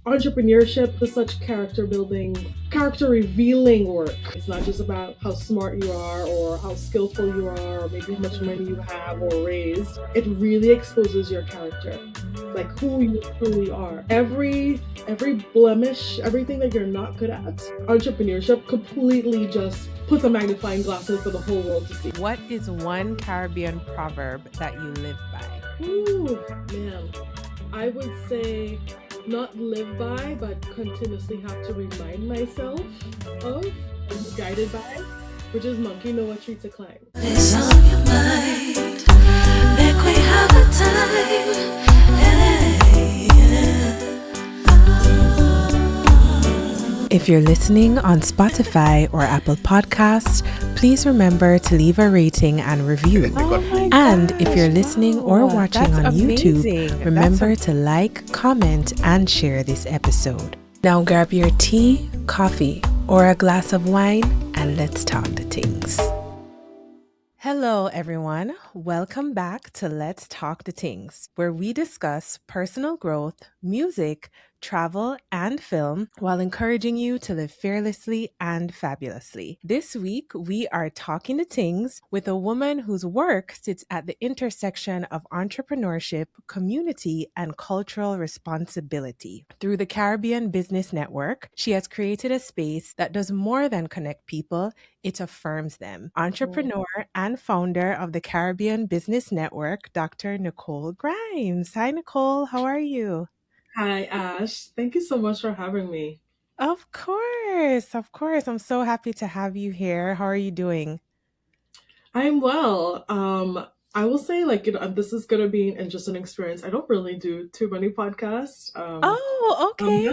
Entrepreneurship is such character building, character revealing work. It's not just about how smart you are or how skillful you are or maybe how much money you have or raised. It really exposes your character, like who you truly are. Every blemish, everything that you're not good at, entrepreneurship completely just puts a magnifying glass in for the whole world to see. What is one Caribbean proverb that you live by? Ooh, man. I would say not live by, but continuously have to remind myself of and guided by, which is monkey know what tree to climb. It's on your mind. Make we have a time. Hey, yeah. If you're listening on Spotify or Apple Podcasts, please remember to leave a rating and review. And if you're listening or watching on YouTube, remember to like, comment, and share this episode. Now grab your tea, coffee, or a glass of wine, and let's talk the things. Hello, everyone. Welcome back to Let's Talk the Tings, where we discuss personal growth, music, travel, and film while encouraging you to live fearlessly and fabulously. This week, we are talking the Tings with a woman whose work sits at the intersection of entrepreneurship, community, and cultural responsibility. Through the Caribbean Business Network, she has created a space that does more than connect people, it affirms them. Entrepreneur and founder of the Caribbean Business Network, Dr. Nicole Grimes. Hi, Nicole. How are you? Hi, Ash. Thank you so much for having me. Of course. Of course. I'm so happy to have you here. How are you doing? I'm well. I will say, this is gonna be an interesting experience. I don't really do too many podcasts. Oh, okay.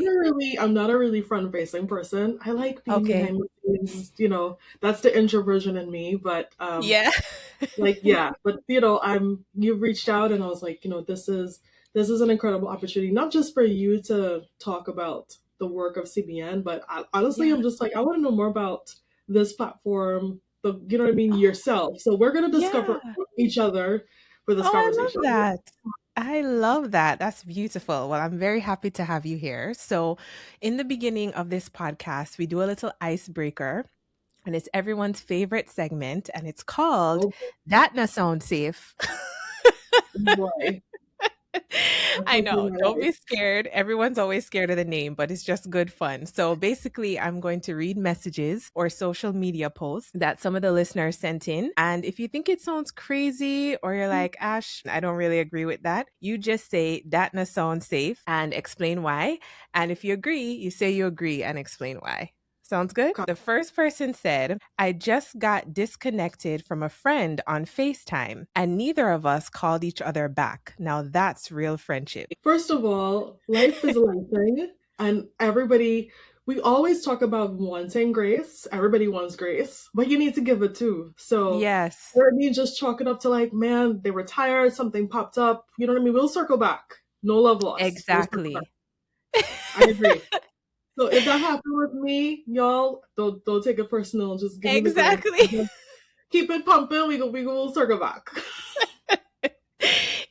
I'm not a really front-facing person. I like being behind the scenes. That's the introversion in me. But Yeah. But you've reached out, and I was like, this is an incredible opportunity, not just for you to talk about the work of CBN, but honestly, I'm just like, I want to know more about this platform, yourself. So we're going to discover each other for this conversation. I love that. That's beautiful. Well, I'm very happy to have you here. So in the beginning of this podcast, we do a little icebreaker, and it's everyone's favorite segment, and it's called That Na Sound Safe. Boy. I know. Don't be scared. Everyone's always scared of the name, but it's just good fun. So basically, I'm going to read messages or social media posts that some of the listeners sent in. And if you think it sounds crazy or you're like, Ash, I don't really agree with that, you just say that na sound safe and explain why. And if you agree, you say you agree and explain why. Sounds good? The first person said, I just got disconnected from a friend on FaceTime and neither of us called each other back. Now that's real friendship. First of all, life is a life thing. And we always talk about wanting grace. Everybody wants grace, but you need to give it too. So yes, or me just chalk it up to like, man, they were tired, something popped up. You know what I mean? We'll circle back. No love lost. Exactly. I agree. So if that happened with me, y'all, don't take it personal. Just give me exactly. Keep it pumping. We will circle back.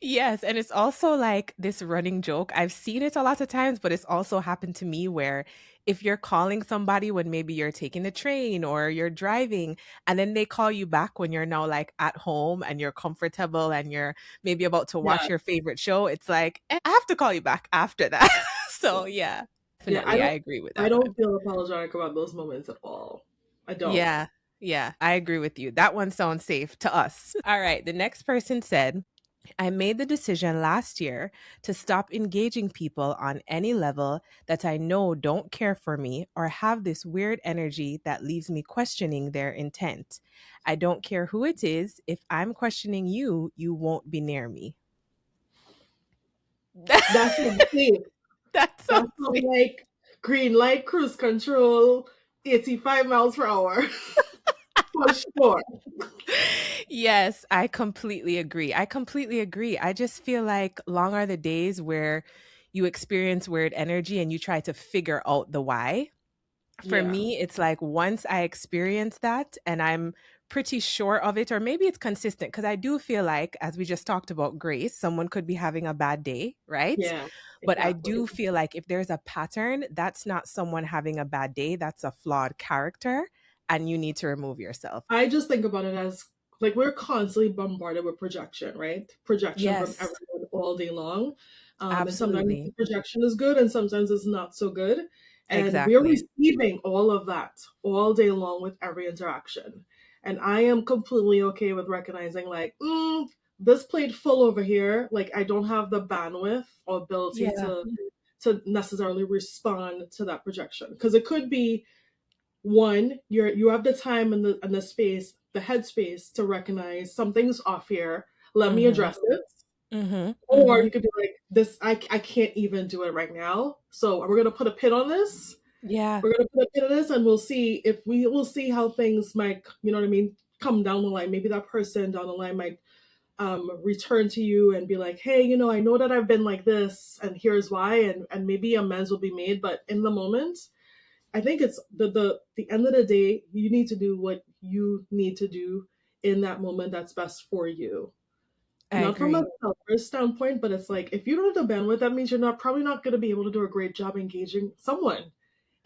Yes, and it's also like this running joke. I've seen it a lot of times, but it's also happened to me where if you're calling somebody when maybe you're taking the train or you're driving, and then they call you back when you're now like at home and you're comfortable and you're maybe about to watch your favorite show, it's like, I have to call you back after that. So yeah. Definitely, I agree with that. I don't feel apologetic about those moments at all. I don't. Yeah, I agree with you. That one sounds safe to us. All right, the next person said, I made the decision last year to stop engaging people on any level that I know don't care for me or have this weird energy that leaves me questioning their intent. I don't care who it is. If I'm questioning you, you won't be near me. That's safe. That's like green light, cruise control, 85 miles per hour. For sure. Yes, I completely agree. I just feel like long are the days where you experience weird energy and you try to figure out the why. For me, it's like once I experience that and I'm pretty sure of it, or maybe it's consistent, because I do feel like, as we just talked about grace, someone could be having a bad day, right? Yeah, But I exactly. do feel like if there's a pattern, that's not someone having a bad day, that's a flawed character, and you need to remove yourself. I just think about it as like we're constantly bombarded with projection, right? Projection from Yes, everyone all day long. And sometimes the absolutely. projection is good and sometimes it's not so good. And we're Exactly. receiving all of that all day long with every interaction. And I am completely okay with recognizing, like, this plate full over here. Like, I don't have the bandwidth or ability Yeah. to necessarily respond to that projection. Because it could be one, you have the time and the space, the headspace to recognize something's off here. Let me Mm-hmm. address it. Mm-hmm. Or Mm-hmm. you could be like, this, I can't even do it right now. So we're gonna put a pin on this. Yeah. We're gonna put a pin on this, and we'll see how things might, you know what I mean, come down the line. Maybe that person down the line might return to you and be like, hey, I know that I've been like this, and here's why, and maybe amends will be made. But in the moment, I think it's the end of the day, you need to do what you need to do in that moment that's best for you. I Not from a agree. selfish standpoint, but it's like if you don't have the bandwidth, that means you're not probably not going to be able to do a great job engaging someone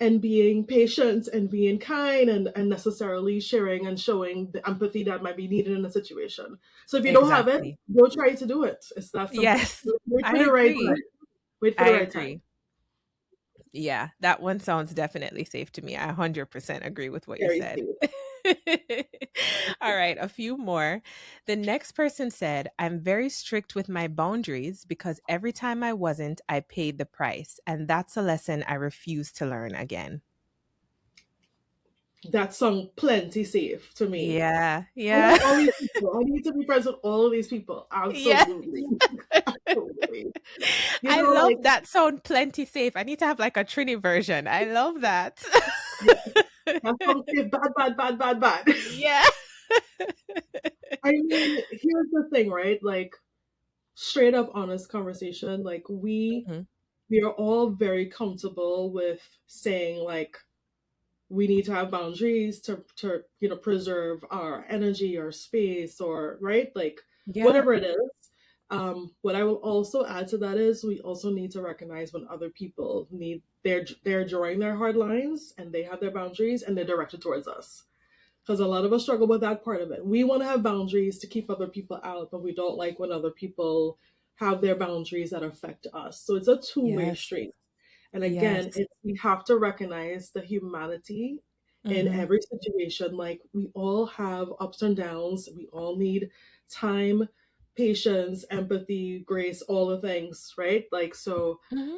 and being patient and being kind and necessarily sharing and showing the empathy that might be needed in a situation. So if you don't have it, Exactly. go try to do it. It's that simple. Yes, Wait I for the right agree. time. Wait for I the right time. agree. Yeah, that one sounds definitely safe to me. I 100% agree with what you Very said. safe. All right, a few more. The next person said, I'm very strict with my boundaries because every time I wasn't, I paid the price. And that's a lesson I refuse to learn again. That song plenty safe to me. Yeah, I yeah, like all these people. I need to be friends with all of these people. yeah. Absolutely. Absolutely. I love Like, that sound plenty safe. I need to have like a Trini version. I love that. yeah, that song safe, bad, bad, bad, bad, bad. Yeah. I mean, here's the thing, right? Like, straight up honest conversation. Like, Mhm. we are all very comfortable with saying, like, we need to have boundaries to preserve our energy or space or right, like Yeah. whatever it is. What I will also add to that is we also need to recognize when other people need they're drawing their hard lines and they have their boundaries and they're directed towards us, because a lot of us struggle with that part of it. We want to have boundaries to keep other people out, but we don't like when other people have their boundaries that affect us. So it's a two-way Yes. street. And again, Yes. we have to recognize the humanity in Hmm. every situation. Like, we all have ups and downs. We all need time, patience, empathy, grace, all the things, right? Like, so Hmm.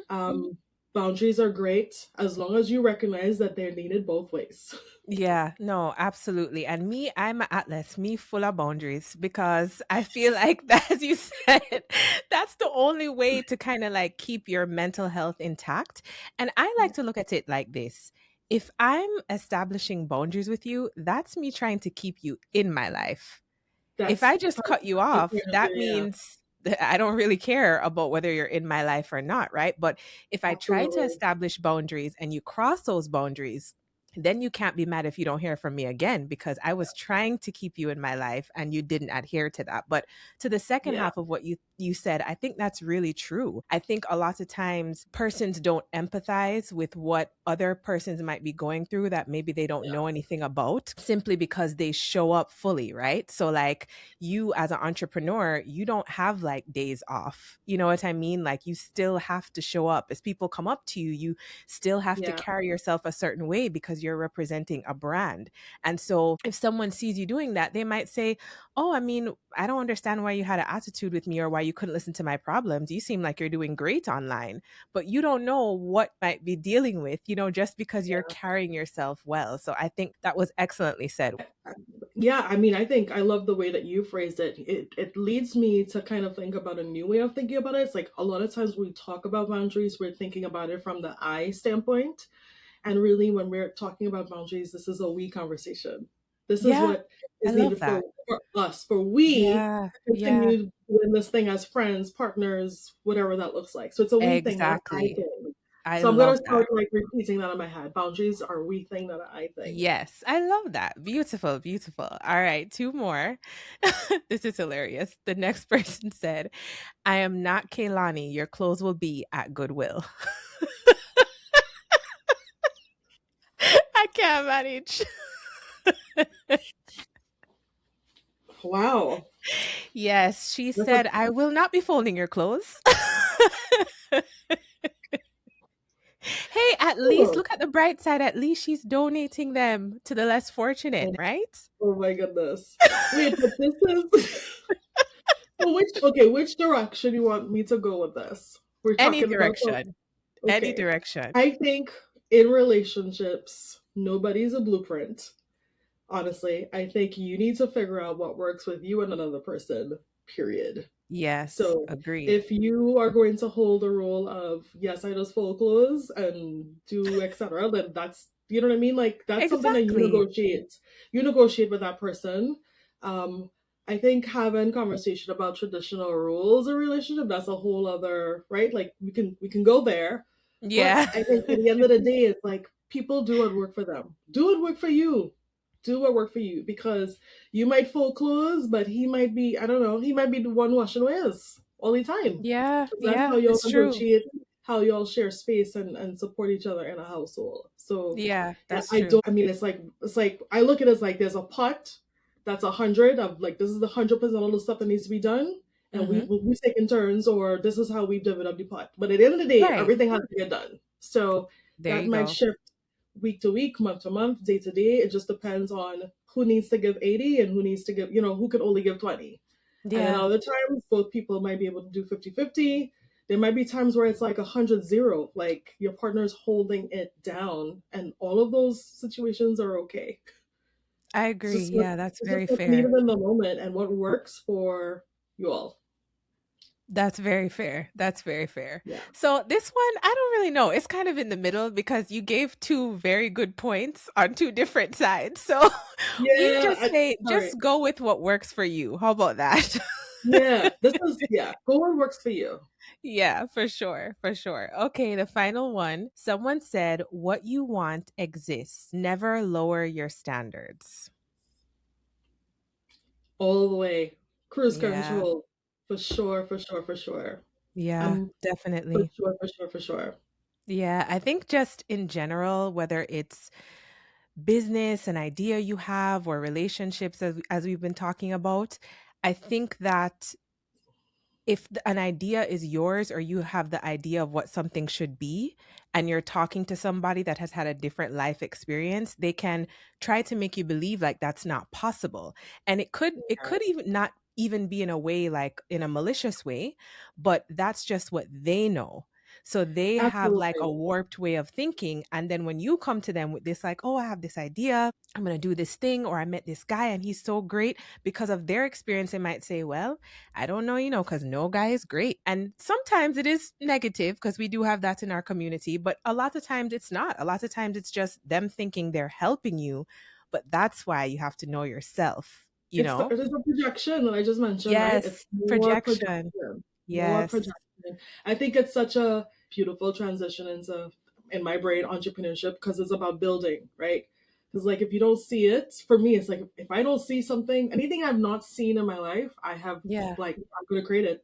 boundaries are great as long as you recognize that they're needed both ways. Yeah, no, absolutely. And me, I'm an atlas, me full of boundaries because I feel like that, as you said, that's the only way to kind of like keep your mental health intact. And I like to look at it like this. If I'm establishing boundaries with you, that's me trying to keep you in my life. If That's I just cut you off, that yeah, means that I don't really care about whether you're in my life or not, right? But if I try to absolutely. establish boundaries and you cross those boundaries, then you can't be mad if you don't hear from me again because I was trying to keep you in my life and you didn't adhere to that. But to the second Yeah, half of what you said, I think that's really true. I think a lot of times persons don't empathize with what other persons might be going through that maybe they don't know anything about simply because they show up fully, right? So like you as an entrepreneur, you don't have like days off. You know what I mean? Like you still have to show up. As people come up to you, you still have to yeah, carry yourself a certain way because you're representing a brand. And so if someone sees you doing that, they might say, oh, I mean, I don't understand why you had an attitude with me or why you couldn't listen to my problems. You seem like you're doing great online, but you don't know what might be dealing with, just because you're yeah. carrying yourself well. So I think that was excellently said. Yeah, I mean, I think I love the way that you phrased it. It leads me to kind of think about a new way of thinking about it. It's like a lot of times when we talk about boundaries, we're thinking about it from the I standpoint. And really, when we're talking about boundaries, this is a we conversation. This is Yeah, what I is love needed that. for us, for we Yeah, to yeah, continue doing this thing as friends, partners, whatever that looks like. So it's a we thing, not an I exactly. thing. I So I'm gonna love start that. like repeating that in my head. Boundaries are we thing that I think. Yes, I love that. Beautiful, beautiful. All right, two more. This is hilarious. The next person said, I am not Kaylani. Your clothes will be at Goodwill. I can't manage. Wow. Yes, she This is said, I will not be folding your clothes. Hey, at least cool. look at the bright side. At least she's donating them to the less fortunate, right? Oh my goodness. Wait, but this is so which direction you want me to go with this? We're Any talking about direction. Any okay. direction. I think in relationships, nobody's a blueprint. Honestly, I think you need to figure out what works with you and another person, period. Yes, So agreed. if you are going to hold the role of yes, I just fold clothes and do etc., then that's you know what I mean. Like that's something that you Exactly. negotiate. You negotiate with that person. Um, I think having conversation about traditional rules of relationship that's a whole other right. Like we can go there, but Yeah. I think at the end of the day, it's like people do what work for them. Do what work for you. Do what work for you because you might fold clothes, but he might be, I don't know, he might be the one washing his all the time. Yeah, So that's yeah, how y'all it's true. negotiate, how y'all share space and support each other in a household. So Yeah, yeah, that's true. I mean, it's like I look at it as like there's a pot that's 100 of like this is the 100% of the stuff that needs to be done, and we Hmm. we take in turns, or this is how we divvy up the pot. But at the end of the day, Right. everything has to get done. So There that you might go. shift week to week, month to month, day to day. It just depends on who needs to give 80 and who needs to give, who can only give 20. And then Yeah. other times, both people might be able to do 50-50. There might be times where it's like 100-0, like your partner's holding it down. And all of those situations are okay. I It's agree. just, what, Yeah, that's it's just very what's fair. needed in the moment and what works for you all. That's very fair. That's very fair. Yeah. So this one, I don't really know. It's kind of in the middle because you gave two very good points on two different sides. So we Yeah. just say, Sorry. just go with what works for you. How about that? Yeah. Yeah. Go what works for you. Yeah, for sure. For sure. Okay, the final one. Someone said, what you want exists. Never lower your standards. All the way. Cruise Yeah. control. For sure, for sure, for sure. Yeah, I'm for definitely. sure, for sure, for sure. Yeah, I think just in general, whether it's business, an idea you have, or relationships, as we've been talking about, I think that if an idea is yours or you have the idea of what something should be and you're talking to somebody that has had a different life experience, they can try to make you believe like that's not possible. And it could even not even be in a way like in a malicious way, but that's just what they know. So they have like Absolutely. a warped way of thinking, and then when you come to them with this like, oh, I have this idea, I'm going to do this thing, or I met this guy and he's so great, because of their experience they might say, well, I don't know, because no guy is great. And sometimes it is negative because we do have that in our community, but a lot of times it's not. A lot of times it's just them thinking they're helping you, but that's why you have to know yourself, you know? It is a projection that I just mentioned, right? It's Yes, more projection. projection. More Yes. projection. I think it's such a beautiful transition into in my brain entrepreneurship because it's about building, right? Because like if you don't see it, for me, it's like if I don't see something, anything I've not seen in my life, I have Yeah. like I'm gonna create it.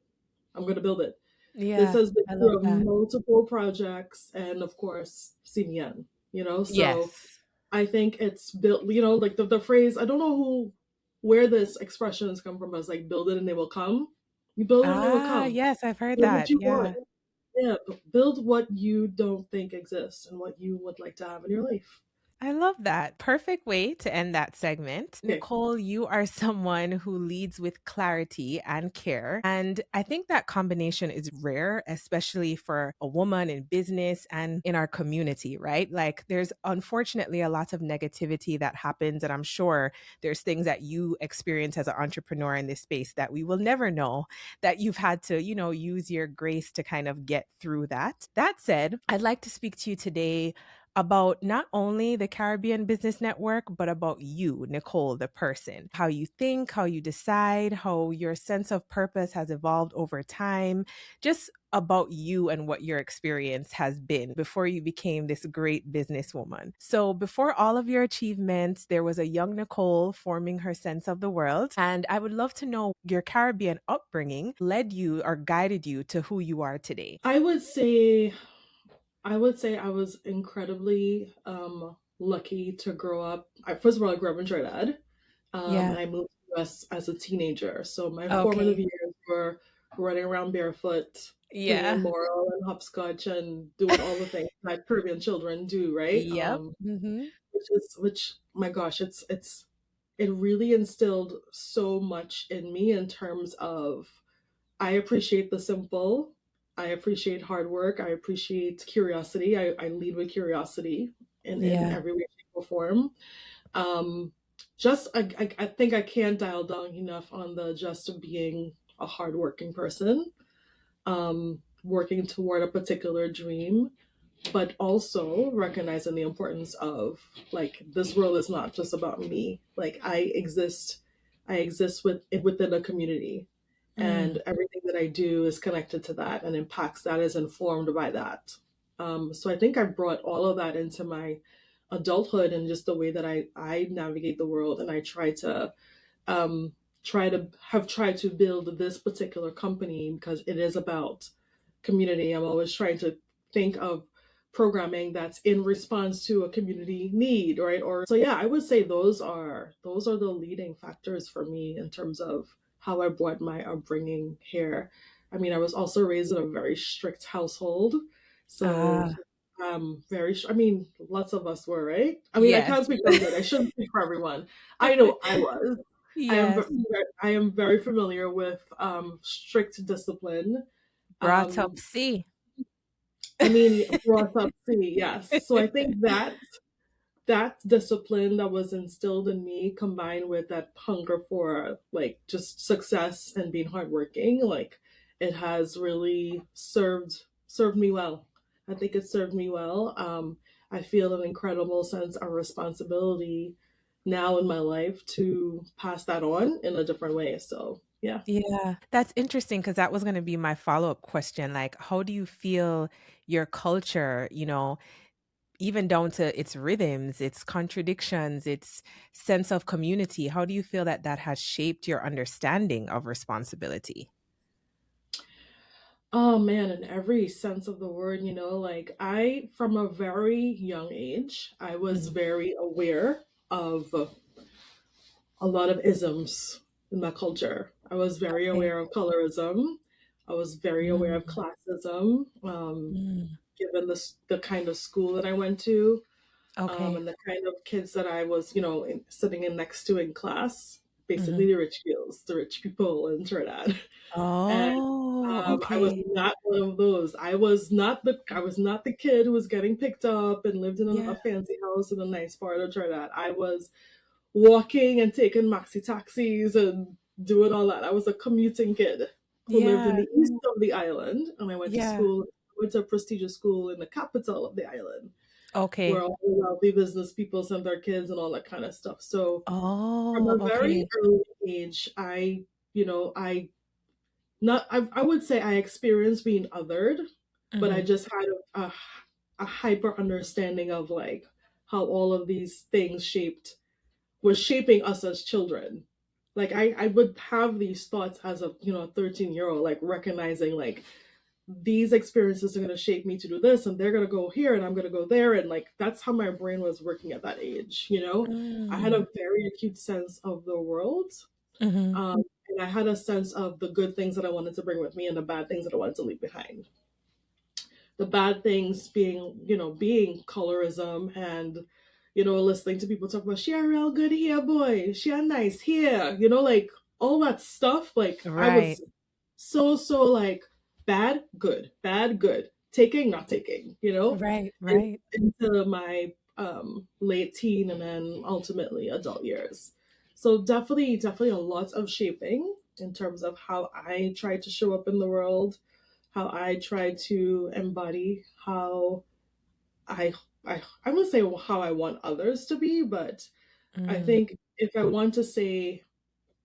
I'm gonna build it. This Yeah. has been I love through that. multiple projects and of course CBN, so Yes. I think it's built, like the phrase, I don't know where this expression has come from, but it's like build it and they will come. You build it and they will Ah, come. yes, I've heard Build what that. you want. Yeah. Yeah, build what you don't think exists and what you would like to have in your life. I love that. Perfect way to end that segment. Okay. Nicole, you are someone who leads with clarity and care. And I think that combination is rare, especially for a woman in business and in our community, right? Like there's unfortunately a lot of negativity that happens. And I'm sure there's things that you experience as an entrepreneur in this space that we will never know, that you've had to, use your grace to kind of get through that. That said, I'd like to speak to you today about not only the Caribbean Business Network, but about you, Nicole, the person, how you think, how you decide, how your sense of purpose has evolved over time, just about you and what your experience has been before you became this great businesswoman. So before all of your achievements, there was a young Nicole forming her sense of the world. And I would love to know your Caribbean upbringing led you or guided you to who you are today. I would say I was incredibly lucky to grow up. First of all, I grew up in Trinidad, Yeah. and I moved to the US as a teenager. So my formative Okay. years were running around barefoot, playing Yeah. moral and hopscotch, and doing all the things that Caribbean children do, right? Yep. Mm-hmm. Which my gosh, it really instilled so much in me in terms of I appreciate the simple. I appreciate hard work. I appreciate curiosity. I lead with curiosity in Yeah. every way, shape, or form. Um, I think I can't dial down enough on the just of being a hardworking person, working toward a particular dream, but also recognizing the importance of like this world is not just about me. Like I exist within a community, Mm. and everything that I do is connected to that and impacts that is informed by that. So I think I brought all of that into my adulthood and just the way that I navigate the world, and I um, try to build this particular company because it is about community. I'm always trying to think of programming that's in response to a community need, right? Or so yeah, I would say those are the leading factors for me in terms of how I brought my upbringing here. I mean, I was also raised in a very strict household, so Ah, I mean, lots of us were, right? I mean, I yes. can't speak for everyone. I shouldn't speak for everyone. I know I was. I am Yes. I am very familiar with strict discipline. Brought up Um, C. I mean, brought up see, yes. So I think that discipline that was instilled in me, combined with that hunger for like just success and being hardworking, like it has really served me well. I think it served me well. I feel an incredible sense of responsibility now in my life to pass that on in a different way. So yeah. Yeah, that's interesting because that was going to be my follow-up question. Like, how do you feel your culture, even down to its rhythms, its contradictions, its sense of community, how do you feel that that has shaped your understanding of responsibility? Oh man, in every sense of the word, like from a very young age, I was Mhm. very aware of a lot of isms in my culture. I was very Okay. aware of colorism. I was very aware of Mm, classism, mm, given the kind of school that I went to, okay. and the kind of kids that I was, sitting in next to in class. Basically, Mhm. the rich girls, the rich people in Trinidad. And Oh, I was okay. not one of those. I was not the kid who was getting picked up and lived in Yeah. a fancy house in a nice part of Trinidad. I was walking and taking maxi taxis and doing all that. I was a commuting kid who lived in Yeah. the east of the island, and I Yeah. went to a prestigious school in the capital of the island, where Okay. all the wealthy business people sent their kids and all that kind of stuff. So from Oh, a very okay. early age, I not I would say I experienced being othered, but I Mhm. just had a hyper understanding of like how all of these things was shaping us as children. Like I would have these thoughts as a 13-year-old, like recognizing like these experiences are going to shape me to do this, and they're going to go here and I'm going to go there, and like that's how my brain was working at that age. I had Mm. a very acute sense of the world, Mhm. and I had a sense of the good things that I wanted to bring with me and the bad things that I wanted to leave behind. The bad things being colorism and listening to people talk about she a real good hair boy, she a nice hair, like all that stuff. Like I Right. was so like bad good, taking not taking, Right. in, Right. into my late teen and then ultimately adult years. So definitely a lot of shaping in terms of how I try to show up in the world, how I try to embody how I I wouldn't say how I want others to be, but I Mm. think if I want to say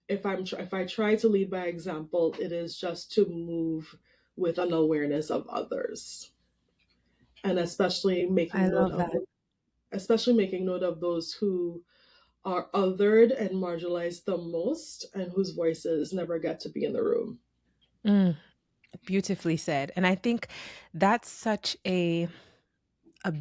if I try to lead by example, it is just to move with an awareness of others, and I love that. especially making note of those who are othered and marginalized the most and whose voices never get to be in the room. Mm, beautifully said. And I think that's such a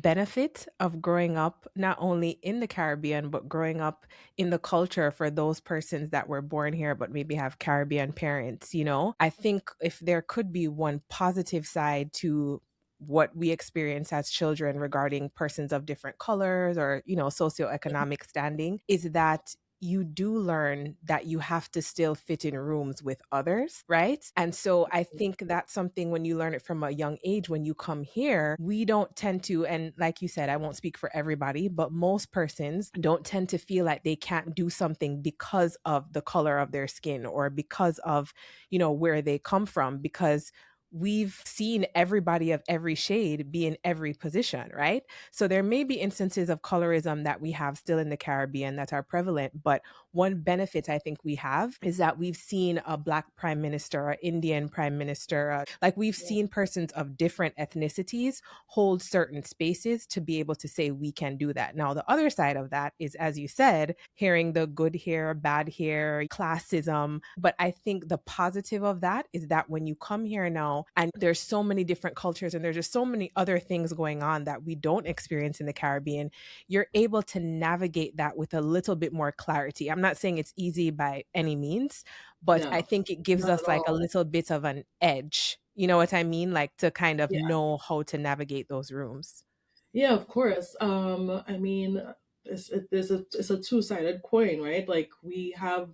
benefit of growing up not only in the Caribbean, but growing up in the culture for those persons that were born here, but maybe have Caribbean parents. I think if there could be one positive side to what we experience as children regarding persons of different colors or, socioeconomic standing, is that you do learn that you have to still fit in rooms with others, right? And so I think that's something when you learn it from a young age, when you come here, we don't tend to, and like you said, I won't speak for everybody, but most persons don't tend to feel like they can't do something because of the color of their skin or because of, where they come from, because we've seen everybody of every shade be in every position, right? So there may be instances of colorism that we have still in the Caribbean that are prevalent, but one benefit I think we have is that we've seen a Black prime minister, an Indian prime minister, like we've seen persons of different ethnicities hold certain spaces to be able to say we can do that. Now, the other side of that is, as you said, hearing the good here, bad here, classism. But I think the positive of that is that when you come here now, and there's so many different cultures and there's just so many other things going on that we don't experience in the Caribbean, you're able to navigate that with a little bit more clarity. I'm not saying it's easy by any means, but I think it gives us like a little bit of an edge. You know what I mean? Like to kind of know how to navigate those rooms. Yeah, of course. I mean, it's a two-sided coin, right? Like we have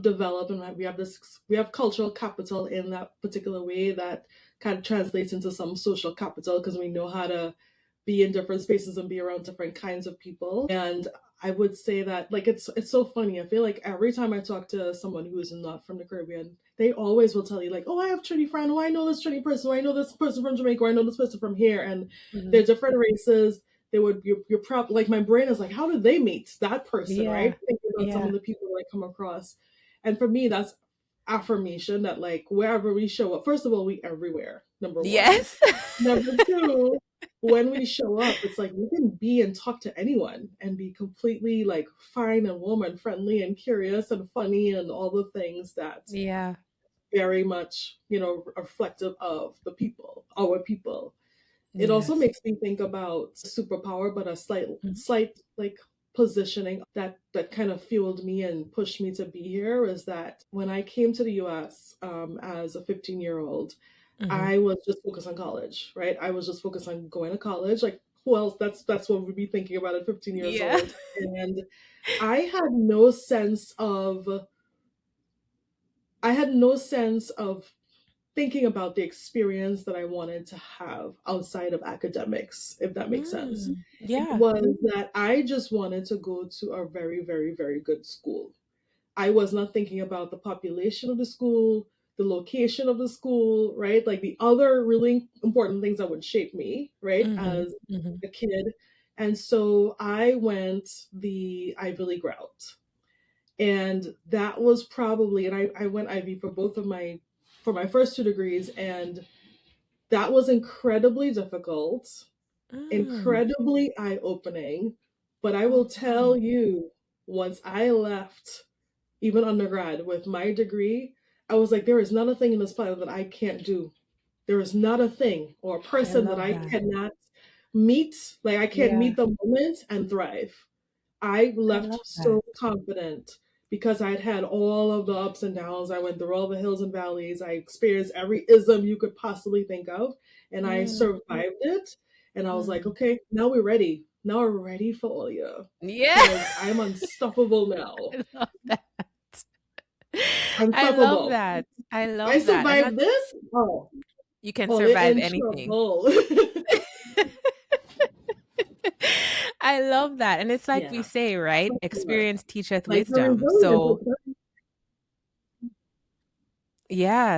developed and we have cultural capital in that particular way that kind of translates into some social capital because we know how to be in different spaces and be around different kinds of people. And I would say that like it's so funny. I feel like every time I talk to someone who is not from the Caribbean, they always will tell you like, oh, I have Trini friend, oh, I know this Trini person, oh, I know this person from Jamaica, or I know this person from here, and they're different races. They would you're probably like my brain is like, how did they meet that person, right? Thinking about some of the people that I come across, and for me, that's affirmation that like wherever we show up, first of all, we everywhere. Number one. Yes. Number two, when we show up, it's like we can be and talk to anyone and be completely like fine and warm and friendly and curious and funny and all the things that very much reflective of the people, our people. It also makes me think about superpower, but a slight like positioning that kind of fueled me and pushed me to be here is that when I came to the US as a 15-year-old, I was just focused on college, right? I was just focused on going to college. Like, who else? That's what we'd be thinking about at 15 years old. And I had no sense of thinking about the experience that I wanted to have outside of academics, if that makes sense. It was that I just wanted to go to a very, very, very good school. I was not thinking about the population of the school, the location of the school, right? Like the other really important things that would shape me, right, as a kid. And so I went the Ivy League route. And that was probably, and I went Ivy for my first 2 degrees, and that was incredibly difficult, incredibly eye-opening. But I will tell you, once I left, even undergrad, with my degree, I was like, there is not a thing in this planet that I can't do. There is not a thing or a person that I cannot meet. Like I can't meet the moment and thrive. I left so confident because I'd had all of the ups and downs. I went through all the hills and valleys. I experienced every ism you could possibly think of, and I survived it. And I was like, okay, now we're ready. Now we're ready for all you. Yeah. I'm unstoppable now. I love that. Unstoppable. I love that. I survived this? Oh. You can survive anything. I love that. And it's like we say, right? Experience teacheth wisdom. So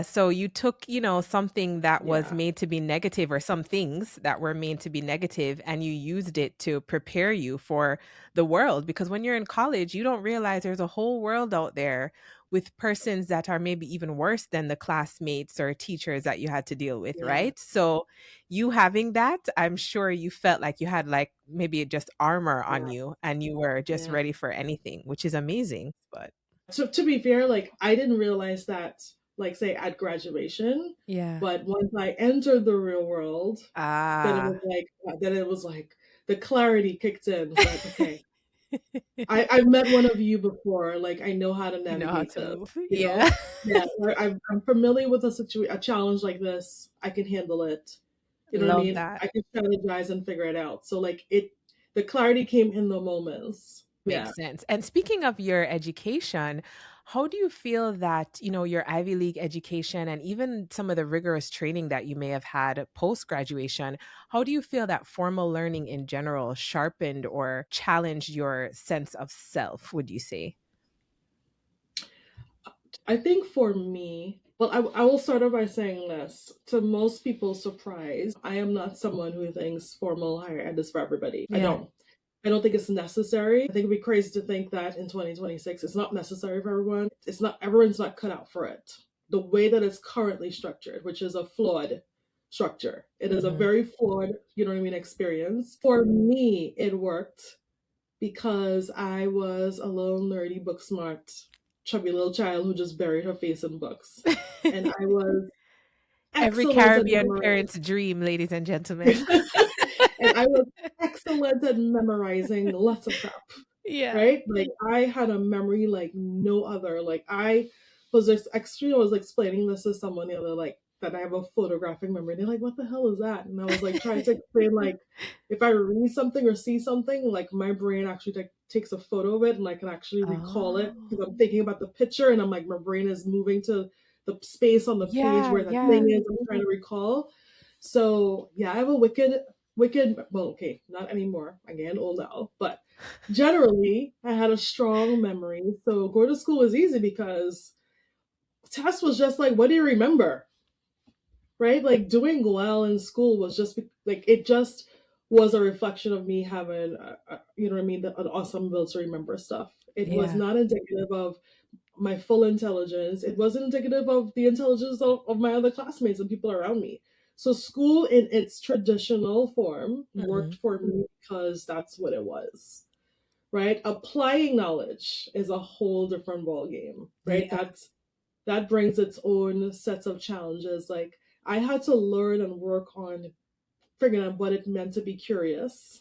so you took, something that was made to be negative, or some things that were made to be negative, and you used it to prepare you for the world. Because when you're in college, you don't realize there's a whole world out there with persons that are maybe even worse than the classmates or teachers that you had to deal with, Yeah. right? So you having that, I'm sure you felt like you had like maybe just armor on you and you were just ready for anything, which is amazing. But so to be fair, like I didn't realize that, like say at graduation. yeah. But once I entered the real world, then it was like the clarity kicked in. It's like, okay, I've met one of you before. Like I know how to You know how navigate to this. move. You know? Yeah. Yeah. I'm familiar with a challenge like this. I can handle it. You know what I Love mean? that. I can strategize and figure it out. So like the clarity came in the moments. Yeah. Makes sense. And speaking of your education, how do you feel that, your Ivy League education and even some of the rigorous training that you may have had post graduation, how do you feel that formal learning in general sharpened or challenged your sense of self, would you say? I think for me, well, I will start off by saying this. To most people's surprise, I am not someone who thinks formal higher ed is for everybody. I Yeah. don't. I don't think it's necessary. I think it'd be crazy to think that in 2026 it's not necessary for everyone. Everyone's not cut out for it. The way that it's currently structured, which is a flawed structure. It is a very flawed, experience. For me, it worked because I was a little nerdy, book smart, chubby little child who just buried her face in books. And I was Every excellent at Caribbean memorizing. parent's dream, ladies and gentlemen. And I was excellent at memorizing lots of crap. Yeah. Right? Like I had a memory like no other. Like I was explaining this to someone the other, like that I have a photographic memory. They're like, what the hell is that? And I was like trying to explain, like, if I read something or see something, like my brain actually takes a photo of it and I can actually recall it because I'm thinking about the picture and I'm like, my brain is moving to the space on the page where that thing is. I'm trying to recall. So yeah, I have a wicked, well, okay, not anymore. I'm getting old now, but generally I had a strong memory. So going to school was easy because test was just like, what do you remember? Right? Like doing well in school was just like, it just was a reflection of me having, an awesome ability to remember stuff. It was not indicative of my full intelligence. It wasn't indicative of the intelligence of my other classmates and people around me. So school in its traditional form worked for me because that's what it was, right? Applying knowledge is a whole different ballgame, right? Yeah. That brings its own sets of challenges. Like I had to learn and work on figuring out what it meant to be curious,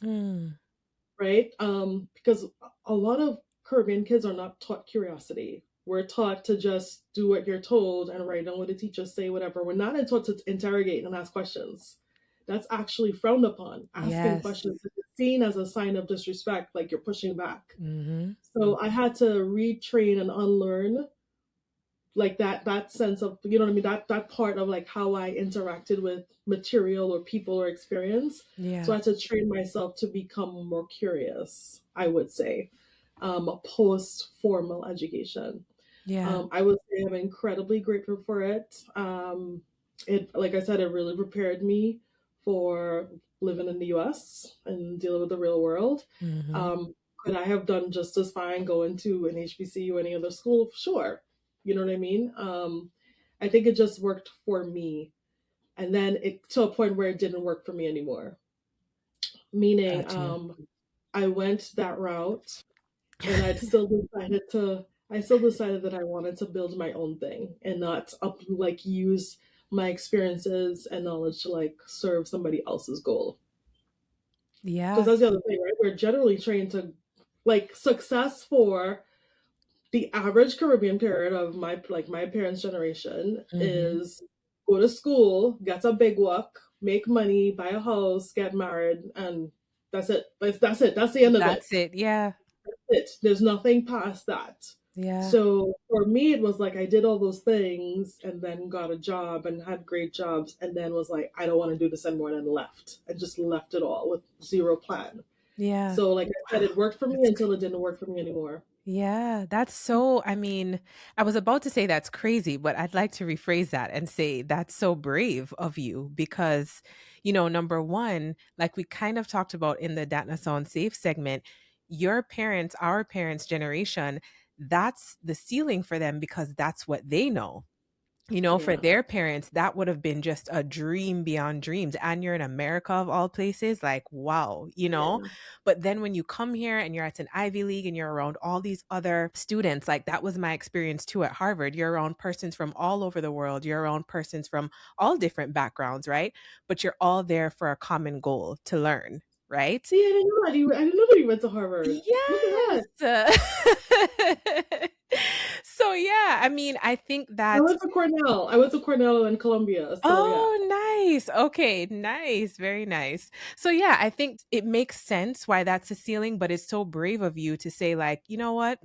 right? Because a lot of Caribbean kids are not taught curiosity. We're taught to just do what you're told and write down what the teachers say, whatever. We're not taught to interrogate and ask questions. That's actually frowned upon. Asking questions is seen as a sign of disrespect, like you're pushing back. So I had to retrain and unlearn like that sense of, that part of like how I interacted with material or people or experience. So I had to train myself to become more curious, I would say, post formal education. I would say I'm incredibly grateful for it. Like I said, it really prepared me for living in the US and dealing with the real world. Could I have done just as fine going to an HBCU or any other school? Sure. You know what I mean? I think it just worked for me. And then it to a point where it didn't work for me anymore. Meaning, I went that route and I still decided that I wanted to build my own thing and not use my experiences and knowledge to like serve somebody else's goal. Yeah. Because that's the other thing, right? We're generally trained to like success for the average Caribbean parent of my parents' generation is go to school, get a big work, make money, buy a house, get married, and that's it. That's it. That's the end of it. That's it. Yeah. That's it. There's nothing past that. Yeah. So for me, it was like I did all those things and then got a job and had great jobs and then was like, I don't want to do this anymore, and then left. I just left it all with zero plan. Yeah. So like I said, it worked for me until it didn't work for me anymore. Yeah, that's so, I mean, I was about to say that's crazy, but I'd like to rephrase that and say that's so brave of you because, number one, like we kind of talked about in the Dat Na Sound Safe segment, your parents, our parents' generation, that's the ceiling for them because that's what they know. You know, for Yeah. their parents, that would have been just a dream beyond dreams. And you're in America of all places, like, wow, you know? Yeah. But then when you come here and you're at an Ivy League and you're around all these other students, like that was my experience too at Harvard. You're around persons from all over the world. You're around persons from all different backgrounds, right? But you're all there for a common goal to learn, right? See, I didn't know that you went to Harvard. Look at Yes. So yeah, I mean, I think that. I that went to Cornell. I went to Cornell and Columbia. So yeah. oh, nice. Okay, nice. Very nice. So yeah, I think it makes sense why that's a ceiling, but it's so brave of you to say like, you know what?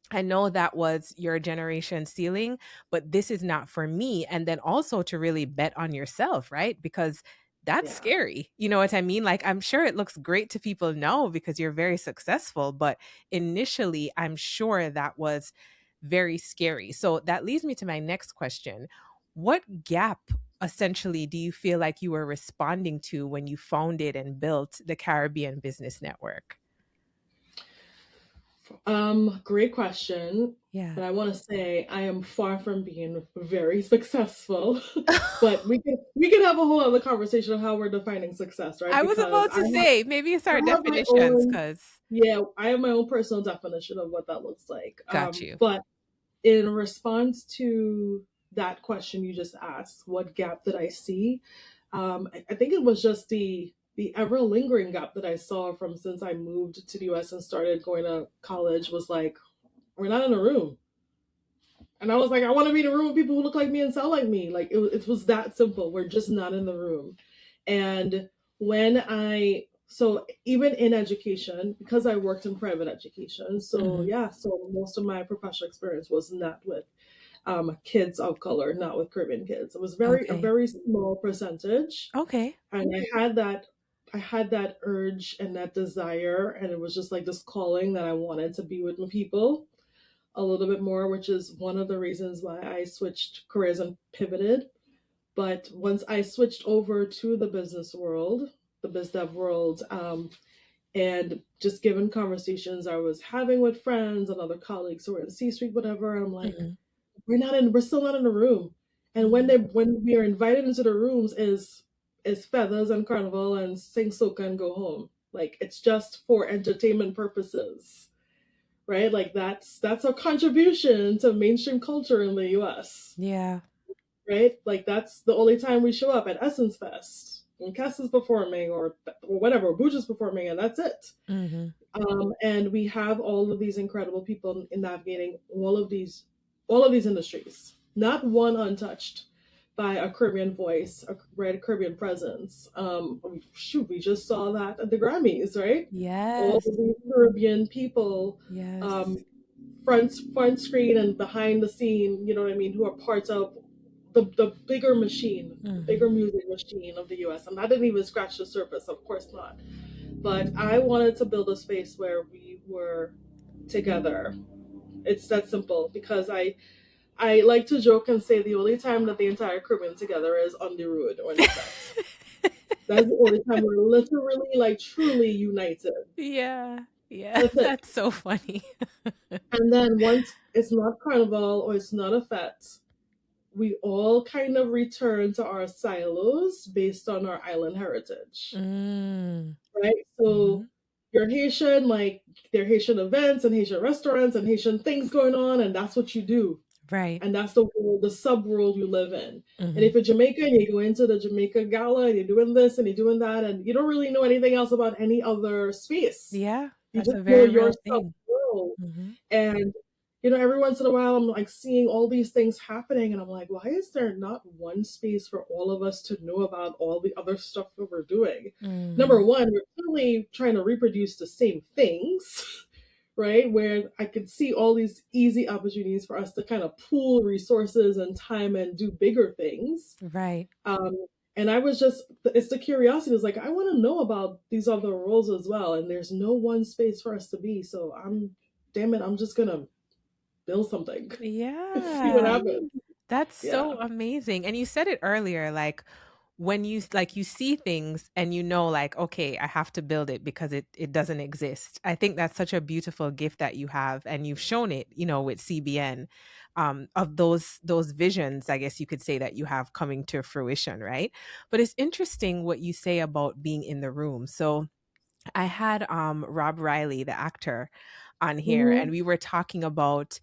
I know that was your generation ceiling, but this is not for me. And then also to really bet on yourself, right? Because that's Yeah. scary. You know what I mean? Like, I'm sure it looks great to people now because you're very successful, but initially, I'm sure that was very scary. So that leads me to my next question. What gap essentially do you feel like you were responding to when you founded and built the Caribbean Business Network? Great question. Yeah. But I want to say I am far from being very successful. But we can have a whole other conversation of how we're defining success, right? I was Because about to say, maybe it's our I have my definitions own because I have my own personal definition of what that looks like. got you. But in response to that question you just asked, what gap did I see? I think it was just the ever lingering gap that I saw from since I moved to the US and started going to college was like, we're not in a room. And I was like, I want to be in a room with people who look like me and sound like me. Like it was that simple. We're just not in the room. And so even in education, because I worked in private education, so so most of my professional experience was not with kids of color, not with Caribbean kids. It was a very small percentage. Okay. And I had that urge and that desire, and it was just like this calling that I wanted to be with my people a little bit more, which is one of the reasons why I switched careers and pivoted. But once I switched over to the business world, the biz dev world, and just given conversations I was having with friends and other colleagues who were in C-suite, whatever, and I'm like, we're still not in the room. And when we are invited into the rooms is feathers and carnival and sing soca and go home. Like it's just for entertainment purposes. Right? Like that's a contribution to mainstream culture in the US. Yeah. Right? Like that's the only time we show up at Essence Fest when Cass is performing or whatever, Booch is performing, and that's it. And we have all of these incredible people in navigating all of these industries, not one untouched by a Caribbean voice, a Caribbean presence. We just saw that at the Grammys, right? Yes. All of these Caribbean people, Yes. front screen and behind the scene, you know what I mean, who are part of the bigger machine, the bigger music machine of the US. And that didn't even scratch the surface, of course not. But I wanted to build a space where we were together. It's that simple, because I like to joke and say the only time that the entire Caribbean together is on the road or in the set. That's the only time we're literally, like, truly united. Yeah. That's so funny. And then once it's not carnival or it's not a fete, we all kind of return to our silos based on our island heritage. Right? So you're Haitian, like there are Haitian events and Haitian restaurants and Haitian things going on, and that's what you do. Right. And that's the world, the sub world you live in. And if you're Jamaican, you go into the Jamaica Gala and you're doing this and you're doing that, and you don't really know anything else about any other space. Yeah. You That's just a very know your real sub thing. world. And every once in a while, I'm like seeing all these things happening, and I'm like, why is there not one space for all of us to know about all the other stuff that we're doing? Number one, we're clearly trying to reproduce the same things, right? Where I could see all these easy opportunities for us to kind of pool resources and time and do bigger things. Right. And I was it's the curiosity. It's like, I want to know about these other roles as well. And there's no one space for us to be. So I'm just going to build something. Yeah. See what happens. That's so amazing. And you said it earlier, like when you like you see things and you know like, okay, I have to build it because it doesn't exist. I think that's such a beautiful gift that you have, and you've shown it, you know, with CBN, of those visions, I guess you could say, that you have coming to fruition, right? But it's interesting what you say about being in the room. So I had Rob Riley, the actor, on here, and we were talking about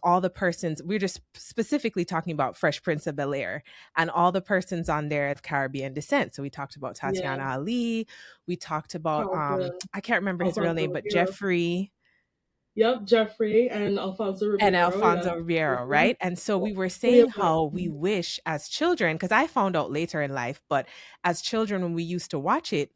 all the persons. We were just specifically talking about Fresh Prince of Bel-Air and all the persons on there of Caribbean descent. So we talked about Tatiana Yeah. Ali. We talked about Carlton, I can't remember his real Alfonso name, but Ribeiro. Jeffrey Yep, Jeffrey and Alfonso and Ribeiro. Yeah. Alfonso Ribeiro, right? And so we were Three saying of them. how we wish as children, because I found out later in life, but as children when we used to watch it,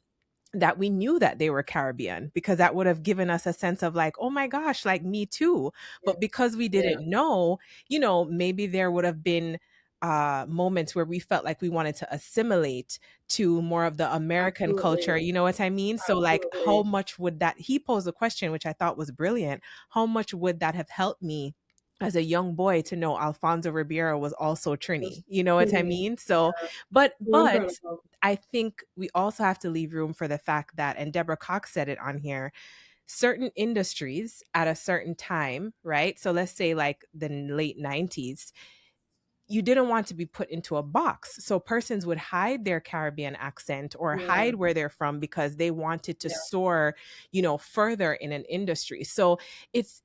that we knew that they were Caribbean, because that would have given us a sense of like, oh my gosh, like me too. But because we Yeah. didn't know, you know, maybe there would have been moments where we felt like we wanted to assimilate to more of the American culture. Absolutely. You know what I mean? So like, how Absolutely. much would that, he posed a question, which I thought was brilliant. How much would that have helped me as a young boy to know Alfonso Ribeiro was also Trini? Just You know what I pretty. mean? So, Yeah. but So incredible. I think we also have to leave room for the fact that, and Deborah Cox said it on here, certain industries at a certain time, right? So let's say like the late 90s, you didn't want to be put into a box. So persons would hide their Caribbean accent or Yeah. hide where they're from because they wanted to Yeah. soar, you know, further in an industry. So it's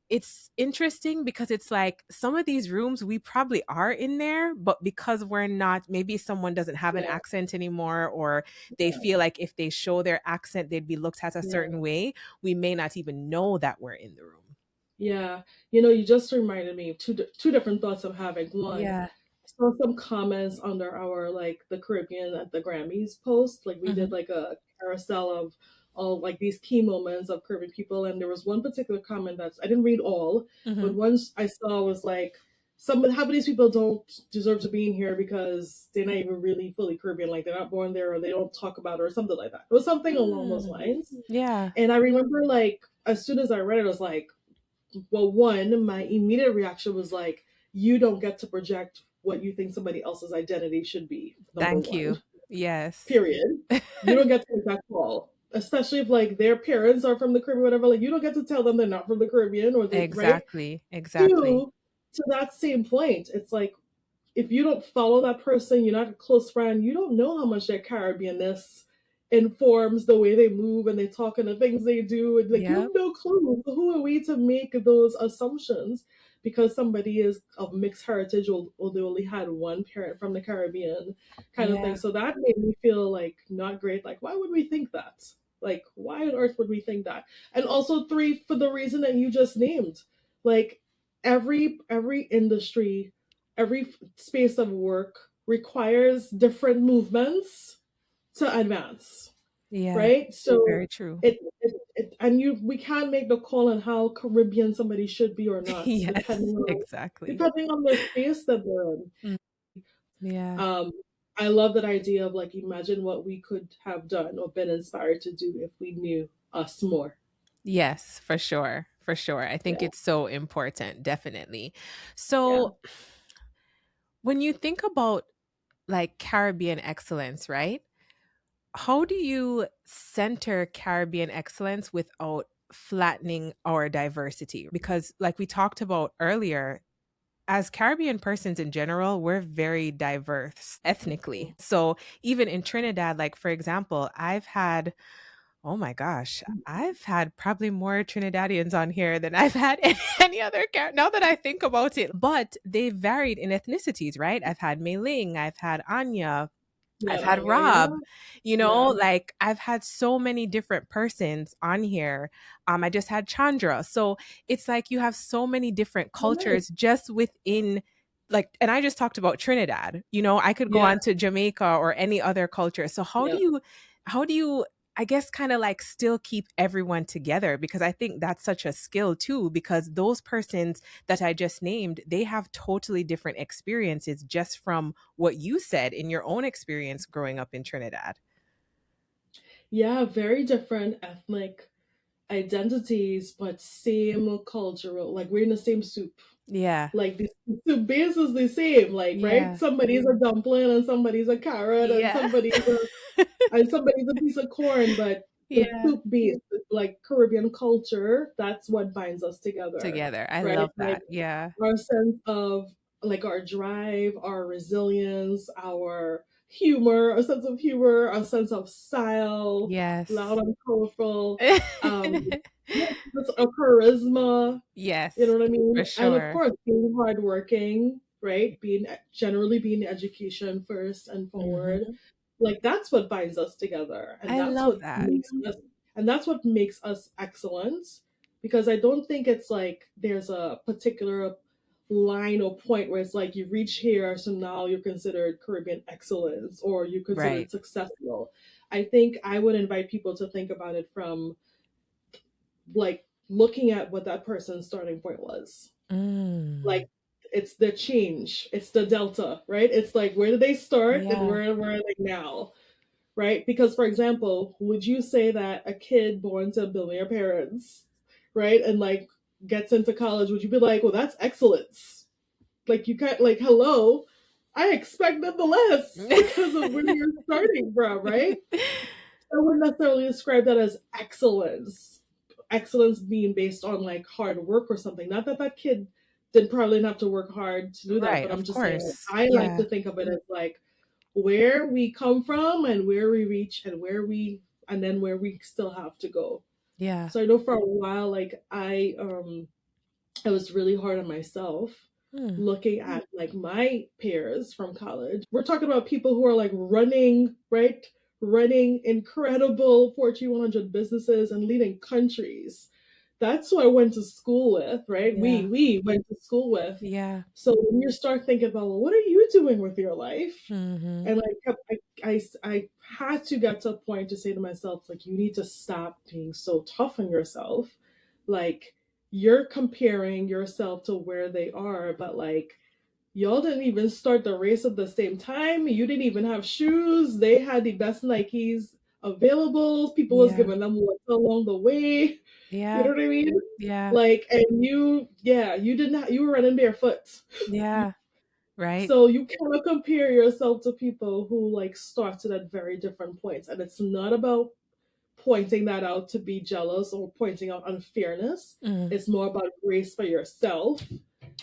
interesting because it's like some of these rooms we probably are in there, but because we're not, maybe someone doesn't have an Yeah. accent anymore, or they feel like if they show their accent, they'd be looked at a Yeah. certain way. We may not even know that we're in the room. Yeah. You know, you just reminded me of two different thoughts I'm having. One, Yeah. I saw some comments under our like the Caribbean at the Grammys post. Like we did like a carousel of all like these key moments of Caribbean people, and there was one particular comment that I didn't read all, but once I saw was like some half of these people don't deserve to be in here because they're not even really fully Caribbean, like they're not born there or they don't talk about it or something like that. It was something along those lines. Yeah. And I remember like as soon as I read it, I was like, well, one, my immediate reaction was like, you don't get to project what you think somebody else's identity should be. Number Thank one, you. Yes. period. You don't get to make that call, especially if like their parents are from the Caribbean, whatever. Like you don't get to tell them they're not from the Caribbean or they right. Exactly. Two, to that same point, it's like if you don't follow that person, you're not a close friend, you don't know how much their Caribbeanness informs the way they move and they talk and the things they do. And like you have no clue. So who are we to make those assumptions because somebody is of mixed heritage or they only had one parent from the Caribbean kind of thing. So that made me feel like not great. Like, why would we think that? Like, why on earth would we think that? And also three, for the reason that you just named, like every industry, every space of work requires different movements to advance. Yeah. Right. So very true. We can't make the call on how Caribbean somebody should be or not. Yes, depending exactly. on the space that they're in. Yeah. I love that idea of like, imagine what we could have done or been inspired to do if we knew us more. Yes, for sure. For sure. I think it's so important. Definitely. So when you think about like Caribbean excellence, right? How do you center Caribbean excellence without flattening our diversity? Because like we talked about earlier, as Caribbean persons in general, we're very diverse ethnically. So even in Trinidad, like for example, oh my gosh, I've had probably more Trinidadians on here than I've had any other now that I think about it. But they varied in ethnicities, right? I've had Mei Ling, I've had Anya, I've had Rob, you know, like I've had so many different persons on here. I just had Chandra. So it's like you have so many different cultures just within like, and I just talked about Trinidad, you know, I could go on to Jamaica or any other culture. So how do you, I guess, kind of like still keep everyone together? Because I think that's such a skill too, because those persons that I just named, they have totally different experiences just from what you said in your own experience growing up in Trinidad. Yeah, very different ethnic identities, but same cultural, like we're in the same soup. Yeah. Like the base is the same, like, right? Yeah. Somebody's a dumpling and somebody's a carrot and Yeah. somebody's a piece of corn, but the Yeah. soup base, like Caribbean culture, that's what binds us together, Together. I right? love Like that. Yeah. our sense of like our drive, our resilience, our humor, a sense of humor, a sense of style, Yes. loud and colorful, um, yeah, that's a charisma, you know Yes, what I mean? for And of sure. course, being hardworking, right? Generally being education first and forward, Hmm. like that's what binds us together, and I love that. that's what makes us excellent. Because I don't think it's like there's a particular line or point where it's like you reach here, so now you're considered Caribbean excellence or you're Right. considered successful. I think I would invite people to think about it from like looking at what that person's starting point was. Mm. Like it's the change, it's the delta, right? It's like where did they start and Yeah. where are they now, right? Because for example, would you say that a kid born to billionaire parents, right, and like gets into college, would you be like, well, that's excellence? Like you can't like hello. I expect nonetheless because of where you're starting from, right? I wouldn't necessarily describe that as excellence. Excellence being based on like hard work or something. Not that that kid did probably have to work hard to do that, Right, but I'm of just saying course. I like Yeah. to think of it as like where we come from and where we reach and and then where we still have to go. Yeah. So I know for a while, like I was really hard on myself Hmm. looking at like my peers from college. We're talking about people who are like running, right? Running incredible Fortune 100 businesses and leading countries. That's who I went to school with, right? Yeah. We went to school with. Yeah. So when you start thinking about, well, what are you doing with your life? Hmm. And I had to get to a point to say to myself, like, you need to stop being so tough on yourself. Like, you're comparing yourself to where they are, but like, y'all didn't even start the race at the same time. You didn't even have shoes. They had the best Nikes available. People was Yeah. giving them what's along the way. You Yeah. know what I mean? Yeah. Like, and you didn't you were running barefoot. Yeah. Right. So you cannot compare yourself to people who like started at very different points. And it's not about pointing that out to be jealous or pointing out unfairness. Mm. It's more about grace for yourself.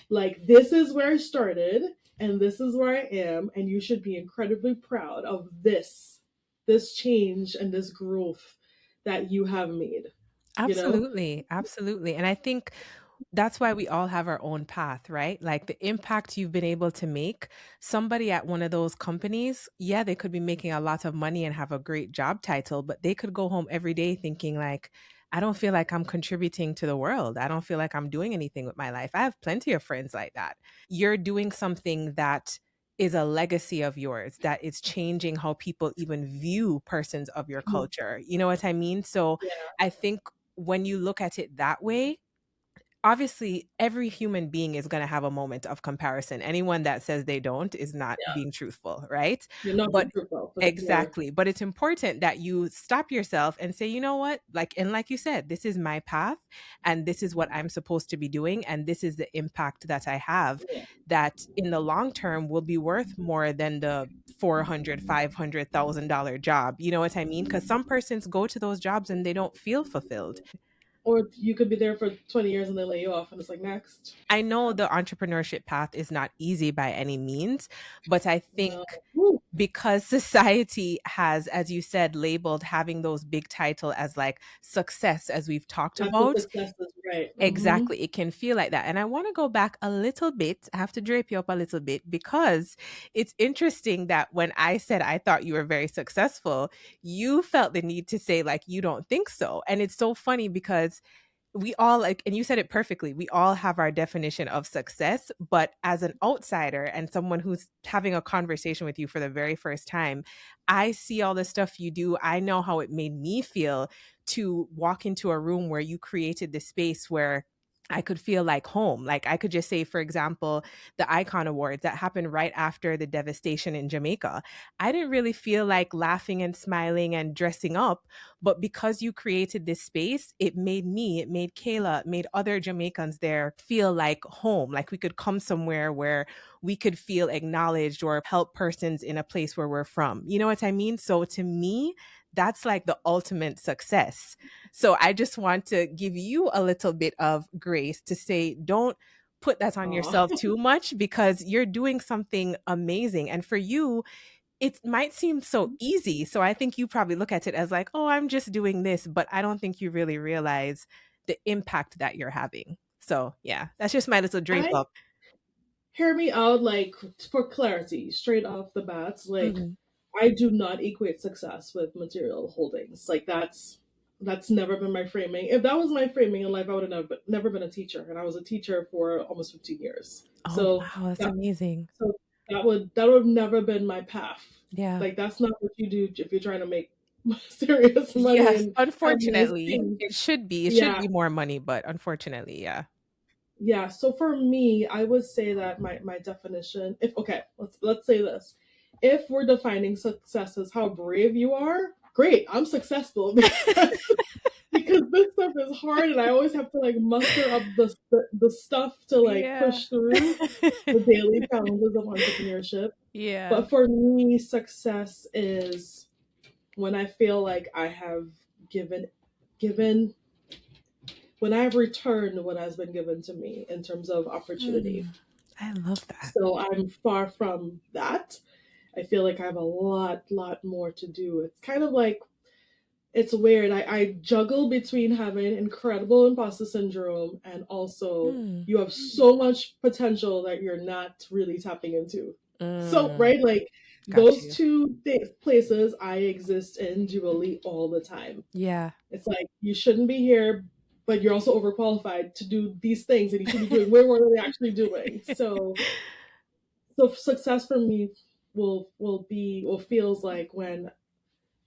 Like this is where I started and this is where I am, and you should be incredibly proud of this change and this growth that you have made, you know? Absolutely. Absolutely. And I think that's why we all have our own path, right? Like the impact you've been able to make, somebody at one of those companies, yeah, they could be making a lot of money and have a great job title, but they could go home every day thinking like, I don't feel like I'm contributing to the world. I don't feel like I'm doing anything with my life. I have plenty of friends like that. You're doing something that is a legacy of yours that is changing how people even view persons of your culture. You know what I mean? So Yeah, I think when you look at it that way, obviously every human being is going to have a moment of comparison. Anyone that says they don't is not yeah. being truthful, right? You're not But being truthful for sure. exactly, but it's important that you stop yourself and say, you know what, like, and like you said, this is my path and this is what I'm supposed to be doing and this is the impact that I have, Yeah. that in the long term will be worth more than the 400, $500,000 job. You know what I mean? Because some persons go to those jobs and they don't feel fulfilled. Or you could be there for 20 years and they lay you off and it's like next. I know the entrepreneurship path is not easy by any means, but I No. think Woo. because society has, as you said, labeled having those big title as like success, as we've talked That's what about, success is, right? Hmm. exactly, it can feel like that. And I want to go back a little bit. I have to drape you up a little bit because it's interesting that when I said I thought you were very successful, you felt the need to say like you don't think so. And it's so funny because we all, like, and you said it perfectly, we all have our definition of success, but as an outsider and someone who's having a conversation with you for the very first time, I see all the stuff you do. I know how it made me feel to walk into a room where you created this space where I could feel like home. Like I could just say, for example, the Icon Awards that happened right after the devastation in Jamaica. I didn't really feel like laughing and smiling and dressing up, but because you created this space, it made Kayla, it made other Jamaicans there feel like home, like we could come somewhere where we could feel acknowledged or help persons in a place where we're from. You know what I mean? So to me, that's like the ultimate success. So I just want to give you a little bit of grace to say, don't put that on Aw. yourself too much because you're doing something amazing. And for you, it might seem so easy. So I think you probably look at it as like, oh, I'm just doing this, but I don't think you really realize the impact that you're having. So yeah, that's just my little drape I up. hear me out, like, for clarity, straight off the bat, like, Mhm. I do not equate success with material holdings. Like, that's never been my framing. If that was my framing in life, I would have never been a teacher, and I was a teacher for almost 15 years. Oh, So wow, that's that amazing. so that would have never been my path. Yeah. Like, that's not what you do if you're trying to make serious money Yes, and have nice unfortunately, things. it should be. It should Yeah, be more money, but unfortunately, yeah. yeah. So for me, I would say that my definition, if okay, let's say this. If we're defining success as how brave you are, great, I'm successful because this stuff is hard and I always have to like muster up the stuff to like Yeah. push through the daily challenges of entrepreneurship. Yeah. But for me, success is when I feel like I have given when I have returned what has been given to me in terms of opportunity. Mm, I love that. So I'm far from that. I feel like I have a lot more to do. It's kind of like it's weird. I juggle between having incredible imposter syndrome and also Mm, you have so much potential that you're not really tapping into. So, mm, right, like got those you. two places I exist in dually all the time. Yeah. It's like you shouldn't be here, but you're also overqualified to do these things, and you should be doing way more than you're actually doing. So success for me will feels like when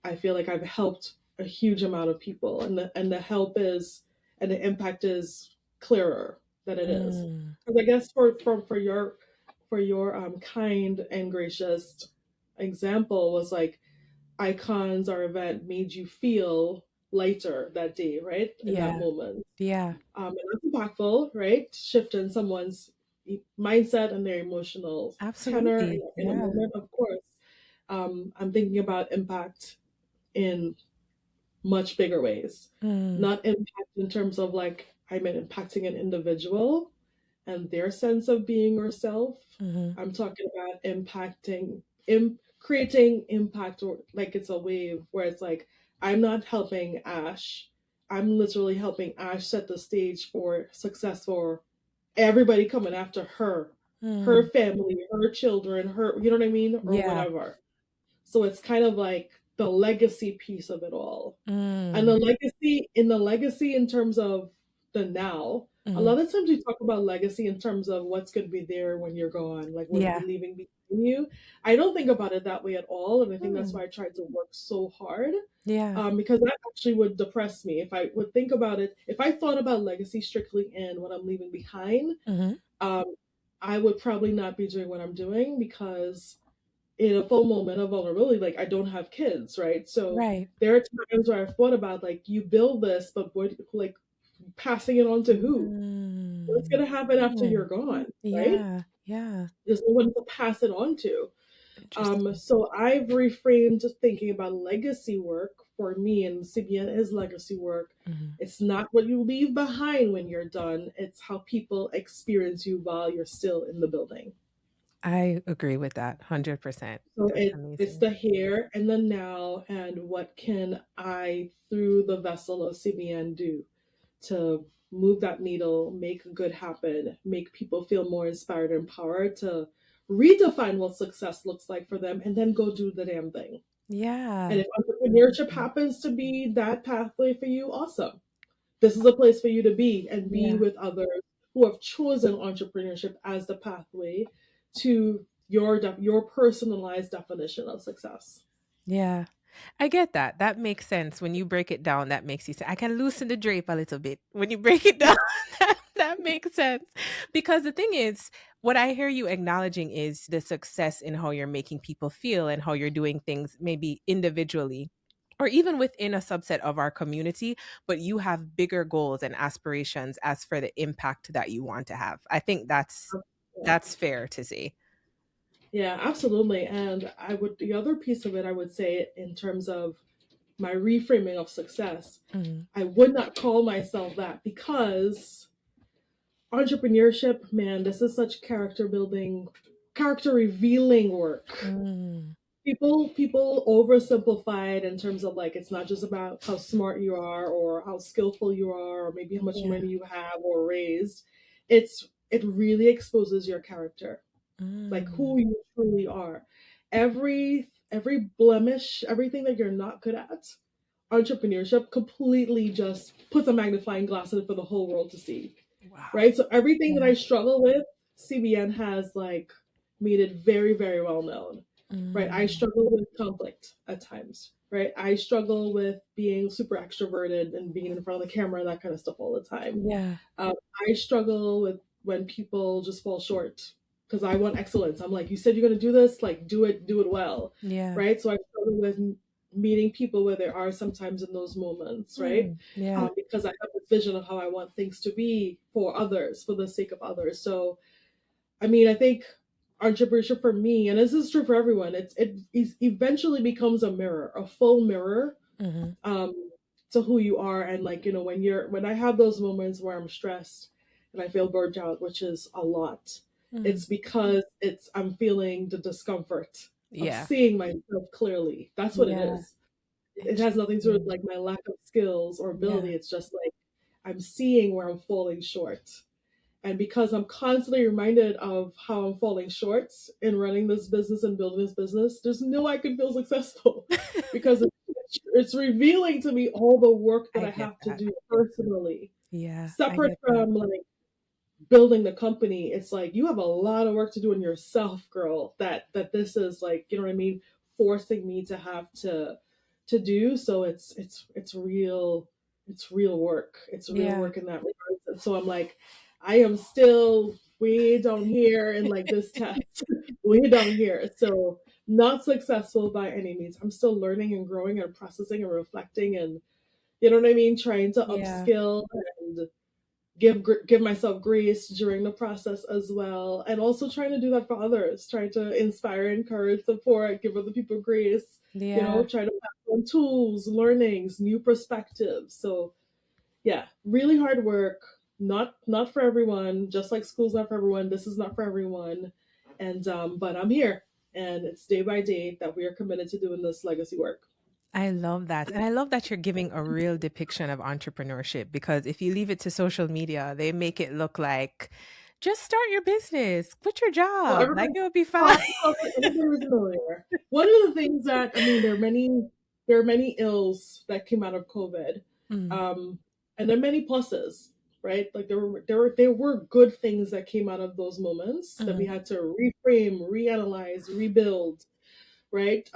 I feel like I've helped a huge amount of people, and the help is and the impact is clearer than it is. Mm, Because I guess for your kind and gracious example was like icons or event made you feel lighter that day, right? In that yeah. moment. Yeah. And that's impactful, right? Shifting someone's mindset and their emotional tenor Absolutely. in a Yeah. moment, of course. I'm thinking about impact in much bigger ways. Mm, Not impact in terms of like I'm impacting an individual and their sense of being or self. hmm I'm talking about creating impact, or like it's a wave where it's like I'm not helping Ash. I'm literally helping Ash set the stage for success for everybody coming after her, her mm, family, her children, her, you know what I mean, or yeah. whatever. So it's kind of like the legacy piece of it all. And Mm, the legacy in terms of the now, a hmm lot of times we talk about legacy in terms of what's going to be there when you're gone, like what are you Yeah. leaving behind you. I don't think about it that way at all. And I think that's Mm, why I tried to work so hard, yeah. because that actually would depress me. If I would think about it, if I thought about legacy strictly in what I'm leaving behind, hmm um, I would probably not be doing what I'm doing because in a full moment of vulnerability, like I don't have kids, right? So Right. there are times where I've thought about like you build this, but what like passing it on to who? What's Mm, gonna happen after mm, you're gone, right? yeah. Yeah. There's no one to pass it on to. Interesting. So I've reframed thinking about legacy work for me, and CBN is legacy work. hmm It's not what you leave behind when you're done. It's how people experience you while you're still in the building. I agree with that 100%. So That's it's amazing. the here and the now, and what can I, through the vessel of CBN, do to move that needle, make good happen, make people feel more inspired and empowered to redefine what success looks like for them, and then go do the damn thing. And Yeah. if entrepreneurship happens to be that pathway for you, awesome. This is a place for you to be and be Yeah. with others who have chosen entrepreneurship as the pathway to your personalized definition of success. Yeah. I get that. That makes sense. When you break it down, that makes you say, I can loosen the drape a little bit. When you break it down, that makes sense. Because the thing is, what I hear you acknowledging is the success in how you're making people feel and how you're doing things maybe individually or even within a subset of our community, but you have bigger goals and aspirations as for the impact that you want to have. I think Yeah. that's fair to say. Yeah, absolutely. And the other piece of it, I would say, in terms of my reframing of success, Mm, I would not call myself that because entrepreneurship, man, this is such character building, character revealing work. mm, People oversimplify it in terms of like it's not just about how smart you are or how skillful you are or maybe how much yeah. money you have or raised. It really exposes your character, like who Mm, you truly are. Every blemish, everything that you're not good at, entrepreneurship completely just puts a magnifying glass in it for the whole world to see. wow. Right? So everything that Yeah. I struggle with, CBN has like made it very, very well known. Right? I Mm, struggle with conflict at times. Right? I struggle with being super extroverted and being in front of the camera and that kind of stuff all the time. yeah. Um, I struggle with when people just fall short because I want excellence. I'm like, you said you're going to do this, like do it well, Yeah. right? So I struggle with meeting people where they are sometimes in those moments, right? Yeah. Because I have this vision of how I want things to be for others, for the sake of others. So I mean, I think entrepreneurship for me, and this is true for everyone, it eventually becomes a mirror, a full mirror Hmm. um, to who you are. And like, you know, when I have those moments where I'm stressed and I feel burnt out, which is a lot, Mm. it's because I'm feeling the discomfort of Yeah. seeing myself clearly. That's what it Yeah. is. It has nothing to do with Interesting. like my lack of skills or ability. Yeah. It's just like I'm seeing where I'm falling short. And because I'm constantly reminded of how I'm falling short in running this business and building this business, there's no way I can feel successful because it's revealing to me all the work that I I get have to that. do personally, Yeah. I separate get that. from like building the company. It's like you have a lot of work to do in yourself, girl. That this is like, you know what I mean, forcing me to have to do. So it's real work. It's real Yeah. work in that regard. And so I'm like, I am still way down here in like this test, way down here. So not successful by any means. I'm still learning and growing and processing and reflecting and you know what I mean, trying to Yeah. upskill and give myself grace during the process as well, and also trying to do that for others, trying to inspire, encourage, support, give other people grace, you know, Yeah. try to pass on tools, learnings, new perspectives. So yeah, really hard work, not for everyone, just like school's not for everyone, this is not for everyone. And but I'm here, and it's day by day that we are committed to doing this legacy work. I love that. And I love that you're giving a real depiction of entrepreneurship because if you leave it to social media, they make it look like just start your business, quit your Oh, job, like everybody, it would be fine. oh, everybody was a millionaire. One of the things that I mean, there are many ills that came out of COVID, Mm, um, and there are many pluses, right? Like there were good things that came out of those moments that we mm, had to reframe, reanalyze, rebuild, right?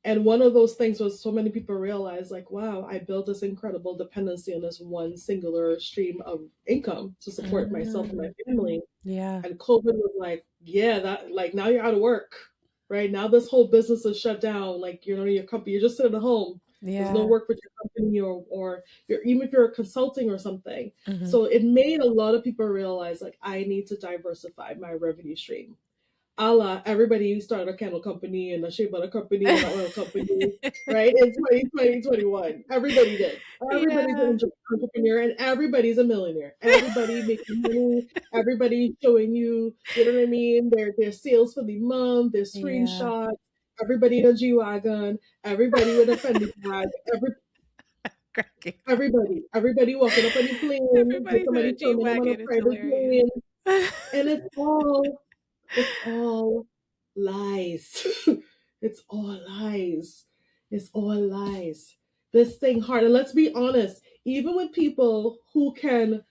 And one of those things was so many people realized, like, wow, I built this incredible dependency on this one singular stream of income to support myself and my mm. family. Yeah. And COVID was like, yeah, that like now you're out of work, right? Now this whole business is shut down. Like, you know, your company, you're just sitting at home. There's no Yeah. work with your company or you're, even if you're consulting or something. Hmm. So it made a lot of people realize like I need to diversify my revenue stream, a la everybody started a candle company and a shea butter company and an oil company, right? In 2021. Everybody did. Everybody's Yeah. an entrepreneur and everybody's a millionaire. Everybody making money, everybody showing you, you know what I mean? Their sales for the month, their Yeah. screenshots, everybody in a G-Wagon, everybody with a Fendi bag, Cracking. everybody walking up on the plane, just Everybody's in a somebody G filming them on a wagon. It's private hilarious. plane. And it's all lies. It's all lies. It's all lies. This thing hard. And let's be honest, even with people who can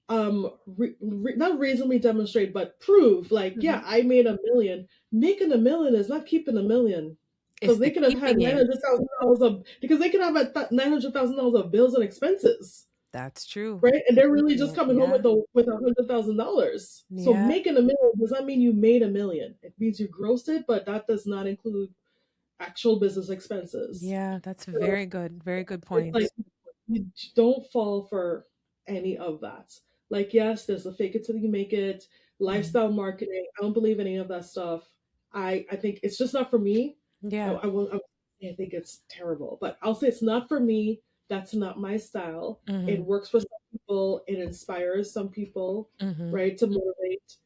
not reasonably demonstrate, but prove, like, Mhm. yeah, I made a million. Making a million is not keeping a million. It's Because the they could have had keeping it. $900,000 of because they could have had $900,000 of bills and expenses, That's true. right? And they're really Keeping just it. coming home Yeah. with $100,000. So Yeah. making $1 million does not mean you made $1 million. It means you grossed it, but that does not include actual business expenses. Yeah, that's So very good. Very good it's point. like you don't fall for any of that. Like, yes, there's a fake it till you make it, lifestyle marketing. I don't believe any of that stuff. I think it's just not for me. Yeah. I think it's terrible, but I'll say it's not for me. That's not my style. It works for some people. It inspires some people, right? To motivate.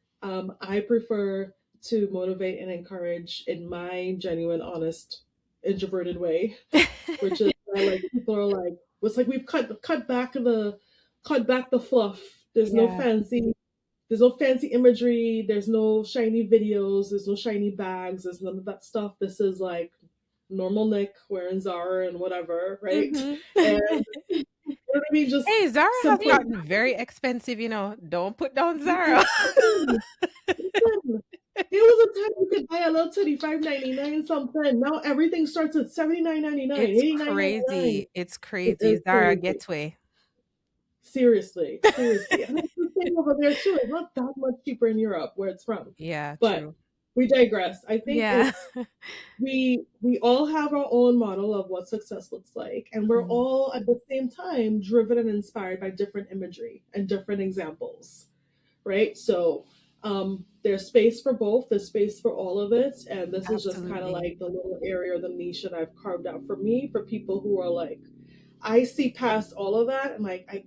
I prefer to motivate and encourage in my genuine, honest, introverted way, which is like people are like, it's like we've cut back the fluff. There's no fancy imagery. There's no shiny videos. There's no shiny bags. There's none of that stuff. This is like normal Nick wearing Zara and whatever, right? And you know what I mean? Just Hey, Zara has simple. gotten very expensive, Don't put down Zara. Listen, there was a time you could buy a little $35.99 something. Now everything starts at $79.99, It's $89.99. crazy. It's It crazy. is Zara crazy. gets way. Seriously. And it's the same over there too. It's not that much cheaper in Europe where it's from. Yeah, But true. we digress. I think Yeah. we all have our own model of what success looks like, and we're all at the same time driven and inspired by different imagery and different examples, right? So there's space for both. There's space for all of it, and this is just kind of like the little area or the niche that I've carved out for me, for people who are like, I see past all of that, and like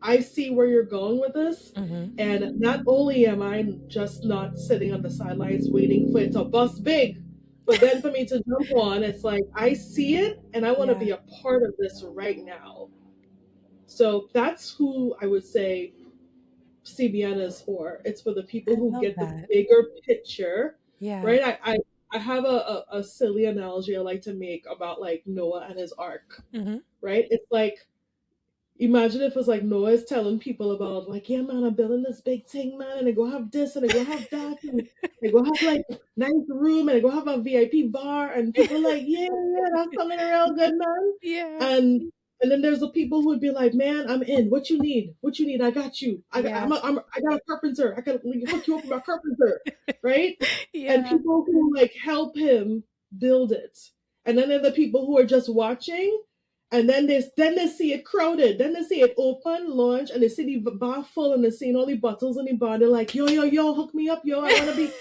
I see where you're going with this. And not only am I just not sitting on the sidelines waiting for it to bust big, but then for me to jump on, it's like I see it and I want to be a part of this right now. So that's who I would say CBN is for. It's for the people who get the bigger picture. Yeah. Right? I have a silly analogy I like to make about like Noah and his ark. Right? It's like, imagine if it was like Noah is telling people about like, yeah, man, I'm building this big thing, man, and I go have this and I go have that and I go have like nice room and I go have a VIP bar, and people are like, yeah, that's something real good, man. Yeah. And then there's the people who would be like, man, I'm in. What you need? I got you. I got a carpenter. I can hook you up with a carpenter, right? Yeah. And people who like help him build it. And then there are the people who are just watching. And then they see it crowded. Then they see it open, launch, and they see the bar full, and they see all the bottles in the bar. They're like, yo, hook me up, yo. I want to be,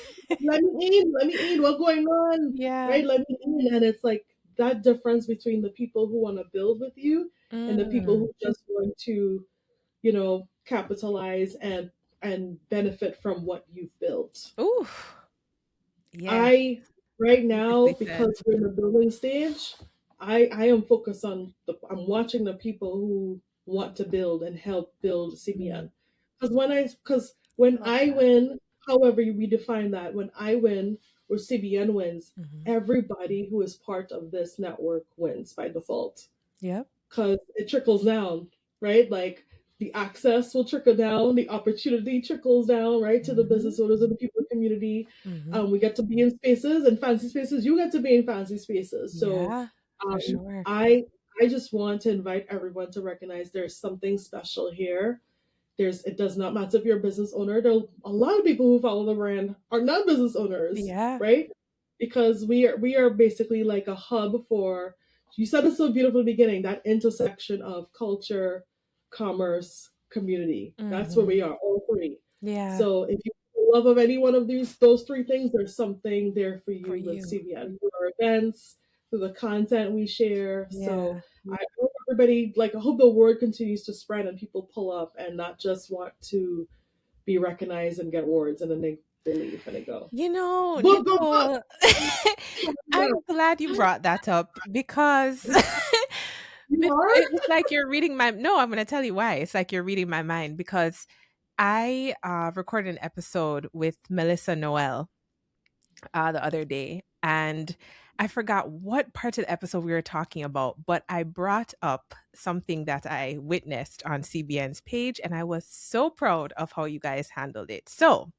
let me in. What's going on? Yeah. Right? Let me in. And it's like that difference between the people who want to build with you and the people who just want to, capitalize and benefit from what you've built. Ooh. Yeah. Right now, because we're in the building stage, I am focused on I'm watching the people who want to build and help build CBN. Because when I win, however we define that, when I win or CBN wins, everybody who is part of this network wins by default. Yeah. Because it trickles down, right? Like the access will trickle down, the opportunity trickles down, right, to the business owners and the people in the community. We get to be in spaces and fancy spaces. You get to be in fancy spaces. So for sure. I just want to invite everyone to recognize there's something special here. It does not matter if you're a business owner. There are a lot of people who follow the brand are not business owners, right? Because we are basically like a hub for, you said it so beautifully at the beginning, that intersection of culture, commerce, community. That's where we are, all three. Yeah. So if you love of any one of those three things, there's something there for you with CBN, through our events, through the content we share. So I hope everybody, I hope the word continues to spread and people pull up and not just want to be recognized and get awards and then they leave and they go. Nicole, I'm glad you brought that up because it's like you're reading I'm going to tell you why. It's like you're reading my mind, because I recorded an episode with Melissa Noel the other day, and I forgot what part of the episode we were talking about, but I brought up something that I witnessed on CBN's page, and I was so proud of how you guys handled it. So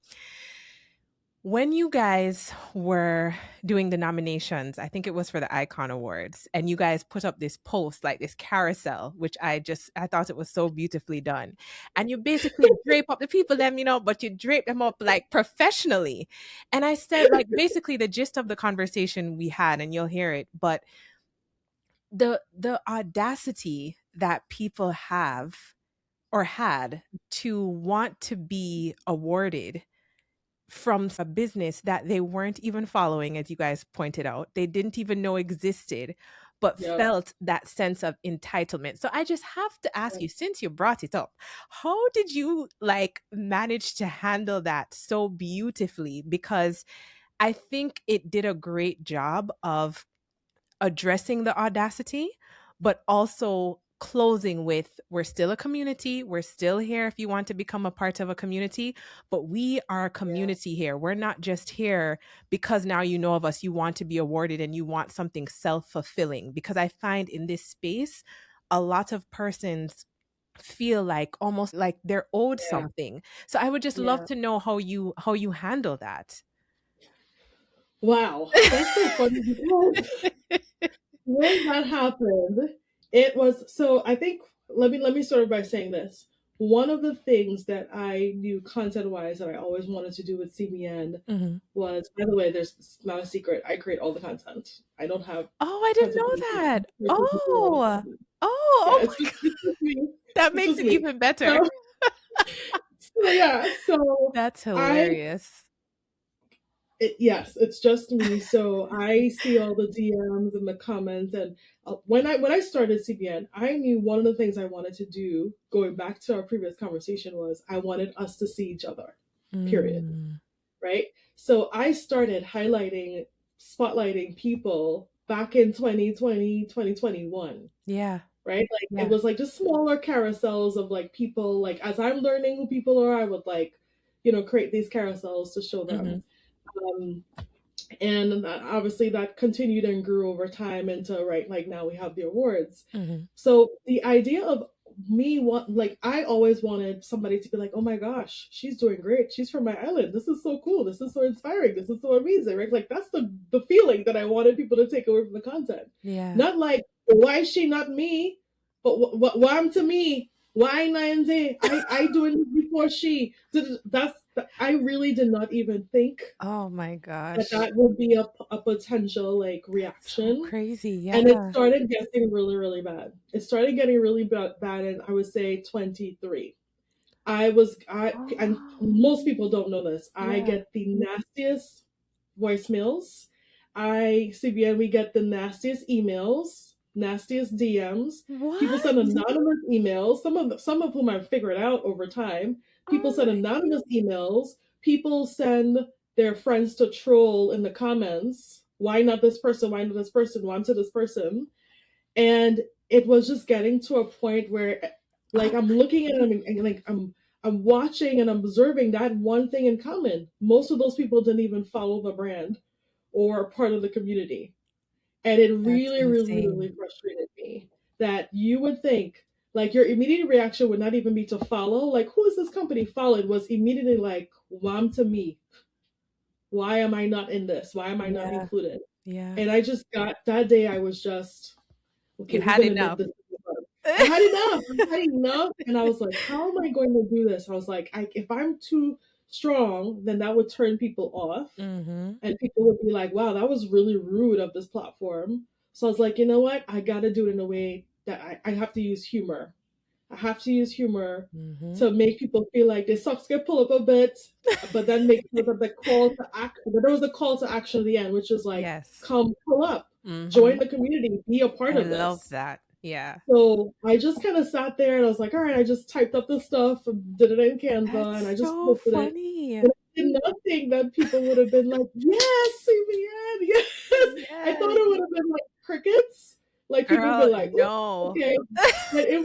When you guys were doing the nominations, I think it was for the Icon Awards, and you guys put up this post, like this carousel, which I thought it was so beautifully done. And you basically drape up the people them, but you drape them up like professionally. And I said, like, basically the gist of the conversation we had, and you'll hear it, but the audacity that people have or had to want to be awarded from a business that they weren't even following, as you guys pointed out, they didn't even know existed, but felt that sense of entitlement. So I just have to ask you, since you brought it up, how did you like manage to handle that so beautifully? Because I think it did a great job of addressing the audacity, but also closing with, we're still a community. We're still here if you want to become a part of a community, but we are a community here. We're not just here because now you know of us, you want to be awarded and you want something self-fulfilling. Because I find in this space, a lot of persons feel like almost like they're owed something. So I would just love to know how you handle that. Wow, that's so funny because when that happened, it was so. I think let me start by saying this. One of the things that I knew content-wise that I always wanted to do with CBN was, by the way, there's not a secret. I create all the content. I don't have. Oh, I didn't know that. That makes it even better. So that's hilarious. Yes, it's just me. So I see all the DMs and the comments, and when I started CBN, I knew one of the things I wanted to do, going back to our previous conversation, was I wanted us to see each other. Period. Right? So I started spotlighting people back in 2020, 2021. Yeah. Right? Like it was like just smaller carousels of like people, like as I'm learning who people are, I would like, create these carousels to show them. And obviously that continued and grew over time into like now we have the awards. So the idea of me I always wanted somebody to be like, oh my gosh, she's doing great, she's from my island, this is so cool, this is so inspiring, this is so amazing, right? Like that's the feeling that I wanted people to take away from the content. Not like, why is she not me, but why I'm to me, why I doing this before she did. I really did not even think, oh my gosh, that would be a potential like reaction. So crazy. And it started getting really, really bad. It started getting really bad in, I would say, 23. And most people don't know this. I get the nastiest voicemails. CBN, we get the nastiest emails, nastiest DMs. What? People send anonymous emails, some of whom I've figured out over time. People send anonymous emails. People send their friends to troll in the comments. Why not this person? Why not this person? Why to this person? And it was just getting to a point where, like, I'm looking at them and like I'm watching and observing that one thing in common. Most of those people didn't even follow the brand or are part of the community. And it really, really, really frustrated me that you would think, like, your immediate reaction would not even be to follow. Like, who is this company followed? Was immediately like, wham to me. Why am I not in this? Why am I not included? Yeah. And I just got, that day I was just, okay, you had enough. I had enough. And I was like, how am I going to do this? I was like, if I'm too strong, then that would turn people off. And people would be like, wow, that was really rude of this platform. So I was like, you know what? I got to do it in a way that I have to use humor. I have to use humor to make people feel like their socks get pulled up a bit, but then make the call to action. But there was a call to action at the end, which is like, come pull up, join the community, be a part of this. I love that. Yeah. So I just kind of sat there and I was like, all right, I just typed up the stuff and did it in Canva, and I just posted it. And I did not think that people would have been like, yes, CBN, yes. I thought it would have been like crickets. Like people would be like, no. Okay. But it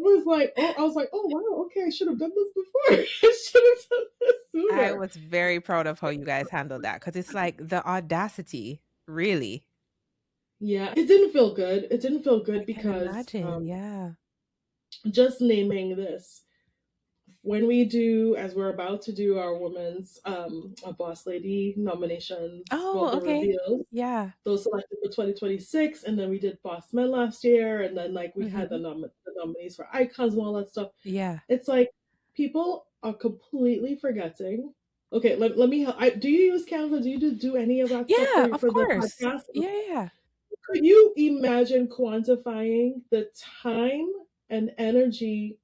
was like, oh, I was like, oh wow, okay, I should have done this before. I should have done this sooner. I was very proud of how you guys handled that, because it's like the audacity, really. Yeah, it didn't feel good. It didn't feel good because imagine, just naming this, when we do, as we're about to do our women's a boss lady nominations, well, Oh, the okay. reveals, Yeah. those selected for 2026, and then we did boss men last year, and then like we had Hmm. the nominees for icons and all that stuff. Yeah. It's like people are completely forgetting. Okay, let me help. Do you use Canva? Do you do any of that stuff Yeah, of for the course. podcast? Yeah, yeah. Could you imagine quantifying the time and energy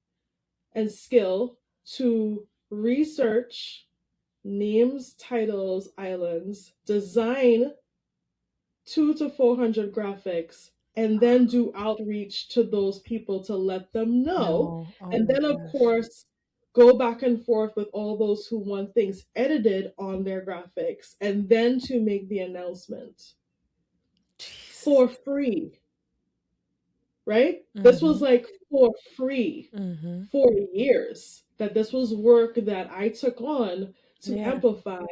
and skill to research names, titles, islands, design 200 to 400 graphics, and then do outreach to those people to let them know. No. Oh And my then, of gosh. course, go back and forth with all those who want things edited on their graphics, and then to make the announcement Jeez. for free, right? This was Mm-hmm. like for free Mm-hmm. for years, that this was work that I took on to Yeah. amplify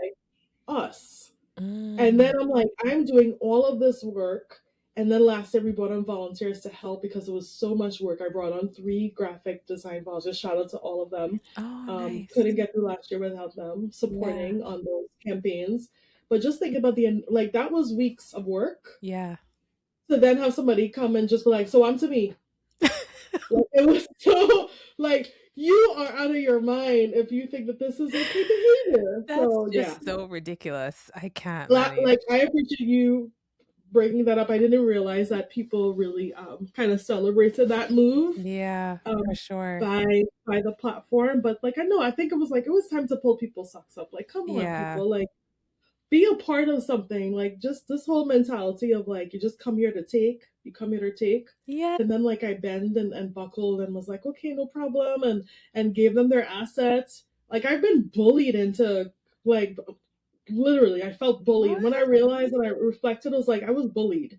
us. And then Mm. I'm like, I'm doing all of this work. And then last year we brought on volunteers to help because it was so much work. I brought on 3 graphic design volunteers. Shout out to all of them. Oh, nice. Couldn't get through last year without them Yeah. supporting on those campaigns. But just think about like that was weeks of work Yeah. to then have somebody come and just be like, so I'm to me. Like, it was so like you are out of your mind if you think that this is okay behavior. That's So yeah, just so ridiculous. I can't manage. like I appreciate you bringing that up. I didn't realize that people really kind of celebrated that move Yeah, for um, sure. by the platform. But like I know, I think it was time to pull people's socks up. Like, come on, Yeah. people, like be a part of something. Like just this whole mentality of like you just come here to take, you come here to take. Yeah. And then like I bend and buckled and was like, okay, no problem, and gave them their assets. Like I've been bullied into like literally I felt bullied. When I What? realized and I reflected, I was like, I was bullied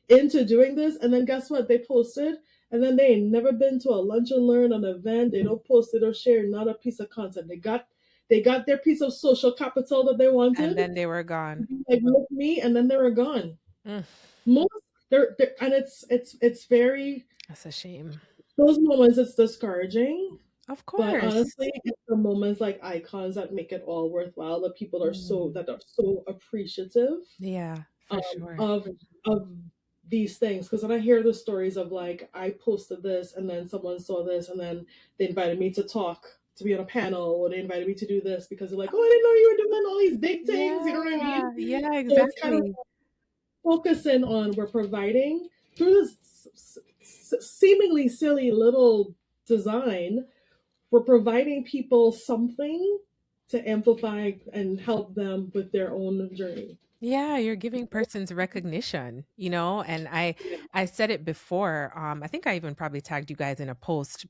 into doing this. And then guess what? They posted, and then they ain't never been to a lunch and learn, an event. They don't post it or share not a piece of content. They got their piece of social capital that they And wanted. then they were gone. Like look me, and then they were gone. Mm, Most they're and it's very that's a shame. those moments it's discouraging. Of But course. honestly, it's the moments like icons that make it all worthwhile. The people are Mm, are so appreciative yeah, for sure. of these things. Because when I hear the stories of like I posted this and then someone saw this and then they invited me to talk to be on a panel or they invited me to do this because they're like, oh, I didn't know you were doing all these big things. You know what I Yeah, mean? yeah, So it's kind of exactly. focusing on we're providing through this seemingly silly little design, we're providing people something to amplify and help them with their own journey. Yeah, you're giving persons recognition, and I said it before. I think I even probably tagged you guys in a post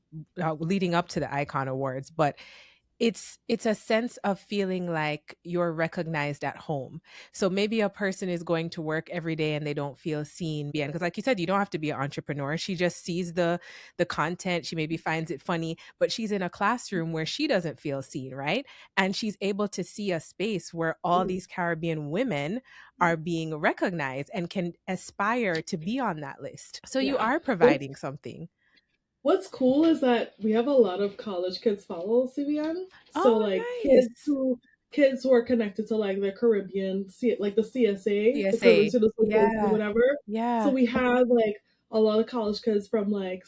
leading up to the Icon Awards, but it's a sense of feeling like you're recognized at home. So maybe a person is going to work every day and they don't feel seen, because like you said, you don't have to be an entrepreneur. She just sees the content, she maybe finds it funny, but she's in a classroom where she doesn't feel seen, right? And she's able to see a space where all these Caribbean women are being recognized and can aspire to be on that list. So you Yeah. are providing something. What's cool is that we have a lot of college kids follow CVN. So Oh, like nice. kids who are connected to like the Caribbean, like the CSA, the Caribbean CSA. Student Association, Yeah. whatever. So Yeah. we have like a lot of college kids from like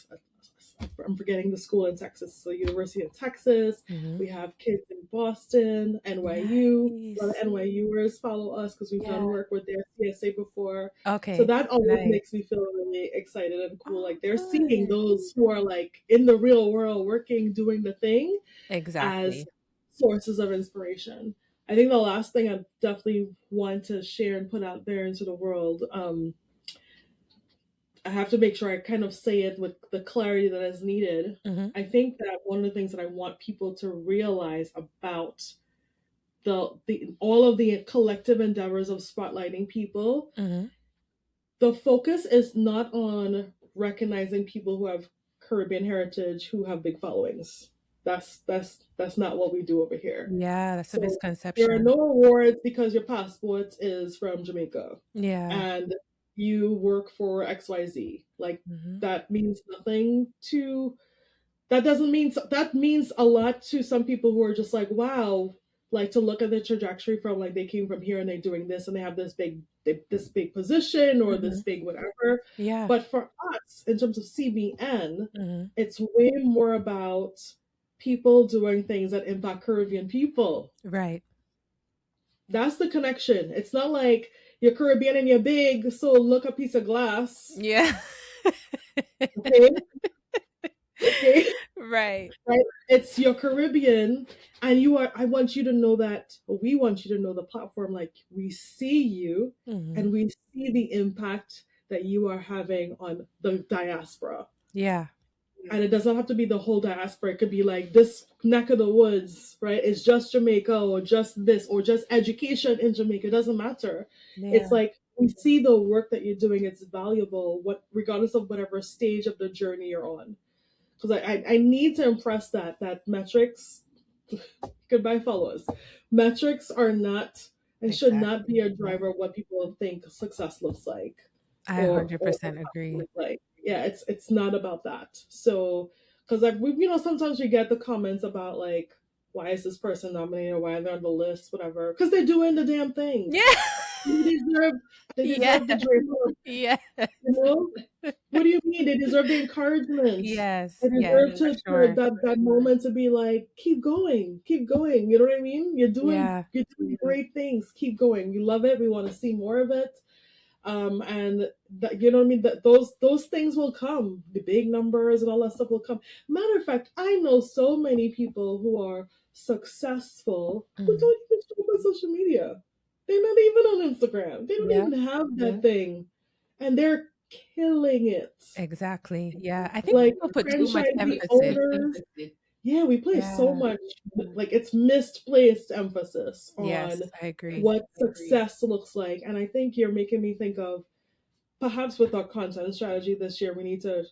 I'm forgetting the school in Texas, so University of Texas. Mhm. We have kids in Boston, NYU. A lot of Nice. NYUers follow us because we've done Yeah. work with their CSA before. So Okay. that always makes Nice. me feel really excited and cool. Oh, Like they're seeing good. those who are like in the real world working, doing the thing as Exactly. sources of inspiration. I think the last thing I definitely want to share and put out there into the world, I have to make sure I kind of say it with the clarity that is needed. Hmm. I think that one of the things that I want people to realize about the all of the collective endeavors of spotlighting people, Hmm. the focus is not on recognizing people who have Caribbean heritage who have big followings. That's not what we do over here. Yeah, that's a So there are misconception. no awards because your passport is from Jamaica Yeah. and you work for XYZ. Like Hmm. that means nothing to that means a lot to some people who are just like, wow, like to look at the trajectory from like they came from here and they're doing this and they have this big position or this big whatever. Yeah. But for us, in terms of CBN, Mm-hmm. it's way more about people doing things that impact Caribbean people. Right. That's the connection. It's not like you're Caribbean and you're big, so look a piece of glass. Yeah. Okay. Okay. Right. Right. It's your Caribbean, and I want you to know that, we want you to know the platform, like we see you and we see the impact that you are having on the diaspora. Yeah. And it doesn't have to be the whole diaspora. It could be like this neck of the woods, right? It's just Jamaica or just this or just education in Jamaica. It doesn't matter. Yeah. It's like we see the work that you're doing. It's valuable, regardless of whatever stage of the journey you're on. Because I need to impress that metrics, goodbye followers, metrics are not and should not be a driver of what people think success looks like. I 100% agree. Like, yeah, it's not about that. So, because like sometimes we get the comments about like, why is this person nominated or why they're on the list, whatever, because they're doing the damn thing. Yeah. They deserve the dream. Yeah. You know? What do you mean? They deserve the encouragement. Yes. They deserve that moment to be like, keep going. You know what I mean? You're doing great things. Keep going. You love it. We want to see more of it. And that, you know what I mean? That those things will come. The big numbers and all that stuff will come. Matter of fact, I know so many people who are successful who don't even show up on social media. They're not even on Instagram. They don't even have that thing. And they're killing it. Exactly. Yeah. I think like people put too much emphasis. Yeah, we place so much, like it's misplaced emphasis on I agree. what success looks like. And I think you're making me think of, perhaps with our content strategy this year, we need to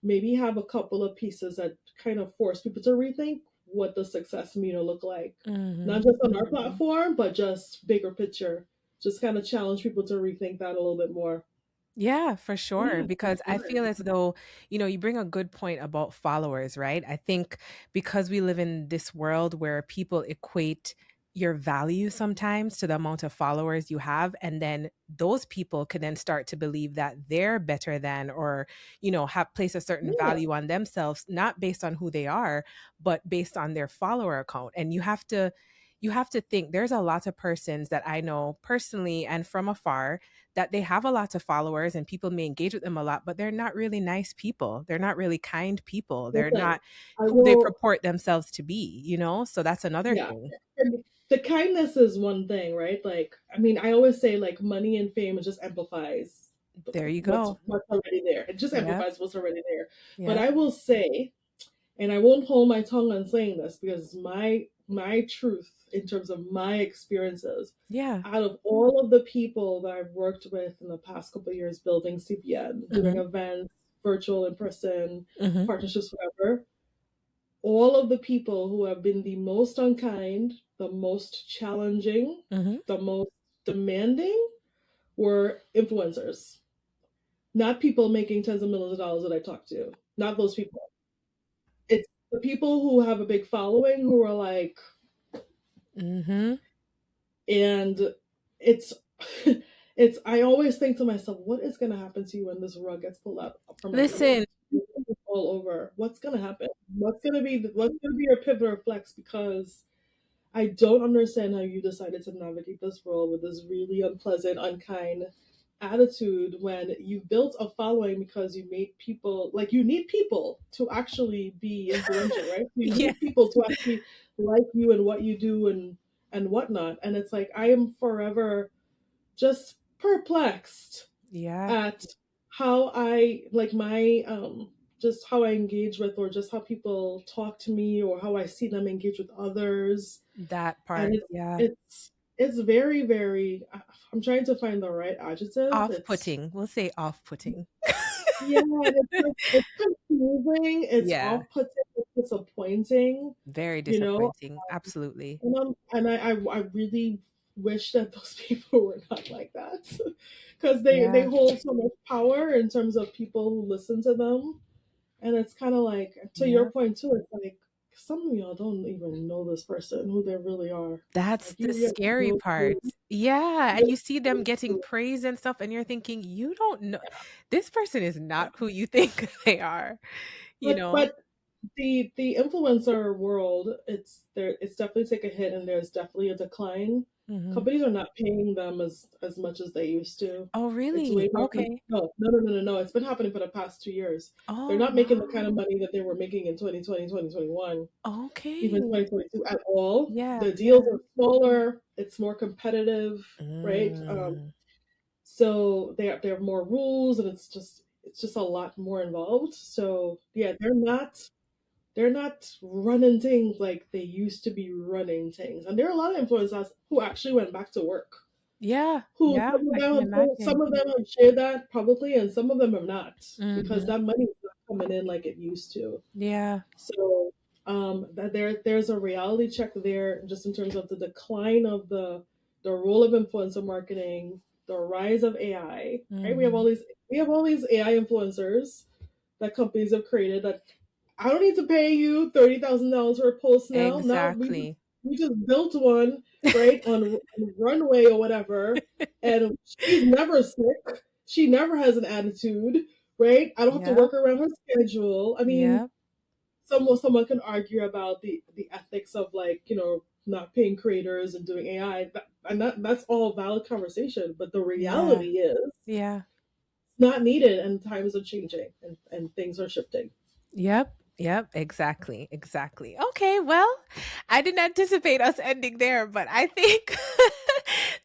maybe have a couple of pieces that kind of force people to rethink what does success mean or look like. Not just on our platform, but just bigger picture. Just kind of challenge people to rethink that a little bit more. Yeah, for sure. Because I feel as though, you bring a good point about followers, right? I think because we live in this world where people equate your value sometimes to the amount of followers you have, and then those people can then start to believe that they're better than, or place a certain value on themselves, not based on who they are, but based on their follower account. And you have to think there's a lot of persons that I know personally and from afar that they have a lot of followers and people may engage with them a lot, but they're not really nice people. They're not really kind people. They're not who they purport themselves to be, So that's another thing. The kindness is one thing, right? Like, I mean, I always say like money and fame, it just amplifies. There you go. What's already there. It just amplifies what's already there. But I will say, and I won't hold my tongue on saying this because my truth in terms of my experiences, out of all of the people that I've worked with in the past couple of years building CBN, doing events, virtual, in person, partnerships, whatever, all of the people who have been the most unkind, the most challenging, the most demanding were influencers. Not people making tens of millions of dollars that I talked to. Not those people. It's the people who have a big following who are like, and it's I always think to myself, what is going to happen to you when this rug gets pulled out from listen all over? What's going to happen? What's going to be your pivot or flex? Because I don't understand how you decided to navigate this role with this really unpleasant, unkind attitude when you built a following because you made people, like, you need people to actually be influential, right? You need people to actually like you and what you do and whatnot. And it's like, I am forever just perplexed at how I, like, my just how I engage with, or just how people talk to me, or how I see them engage with others. That part, it's very, very, I'm trying to find the right adjective. Off-putting. We'll say off-putting. It's confusing. It's off-putting. It's disappointing. Very disappointing. Absolutely. And I really wish that those people were not like that, because they hold so much power in terms of people who listen to them. And it's kind of like, to your Yeah. point too, it's like some of y'all don't even know this person, who they really are. That's Like the you have scary no part. clue. Yeah. And No you see them getting clue. praise and stuff, and you're thinking, you don't know. This person is not who you think they are, you know? But the influencer world, it's there. It's definitely take a hit, and there's definitely a decline. Hmm. Companies are not paying them as much as they used to. Oh, It's way really? more. Okay. No. It's been happening for the past 2 years. They're Oh, not making the kind of wow. money that they were making in 2020, 2021, even Okay. 2022 at all. Yeah. The deals are smaller. It's more competitive, right? Mm. So they have more rules, and it's just a lot more involved. So yeah, they're not running things like they used to be running things. And there are a lot of influencers who actually went back to work. Yeah. Who Yeah. I can some imagine. of them have shared that publicly, and some of them have not, because Hmm. that money is not coming in like it used to. Yeah. So that there's a reality check there, just in terms of the decline of the role of influencer marketing, the rise of AI. Right, Hmm. we have all these AI influencers that companies have created, that I don't need to pay you $30,000 for a post now. Now Exactly. we just built one, right, on runway or whatever, and she's never sick. She never has an attitude, right? I don't have to Yeah. work around her schedule. I mean, Yeah. someone can argue about the ethics of, like, not paying creators and doing AI, that's all valid conversation. But the Yeah. reality is, Yeah. it's not needed, and times are changing, and things are shifting. Yep. Yep. Exactly. Exactly. Okay. Well, I didn't anticipate us ending there, but I think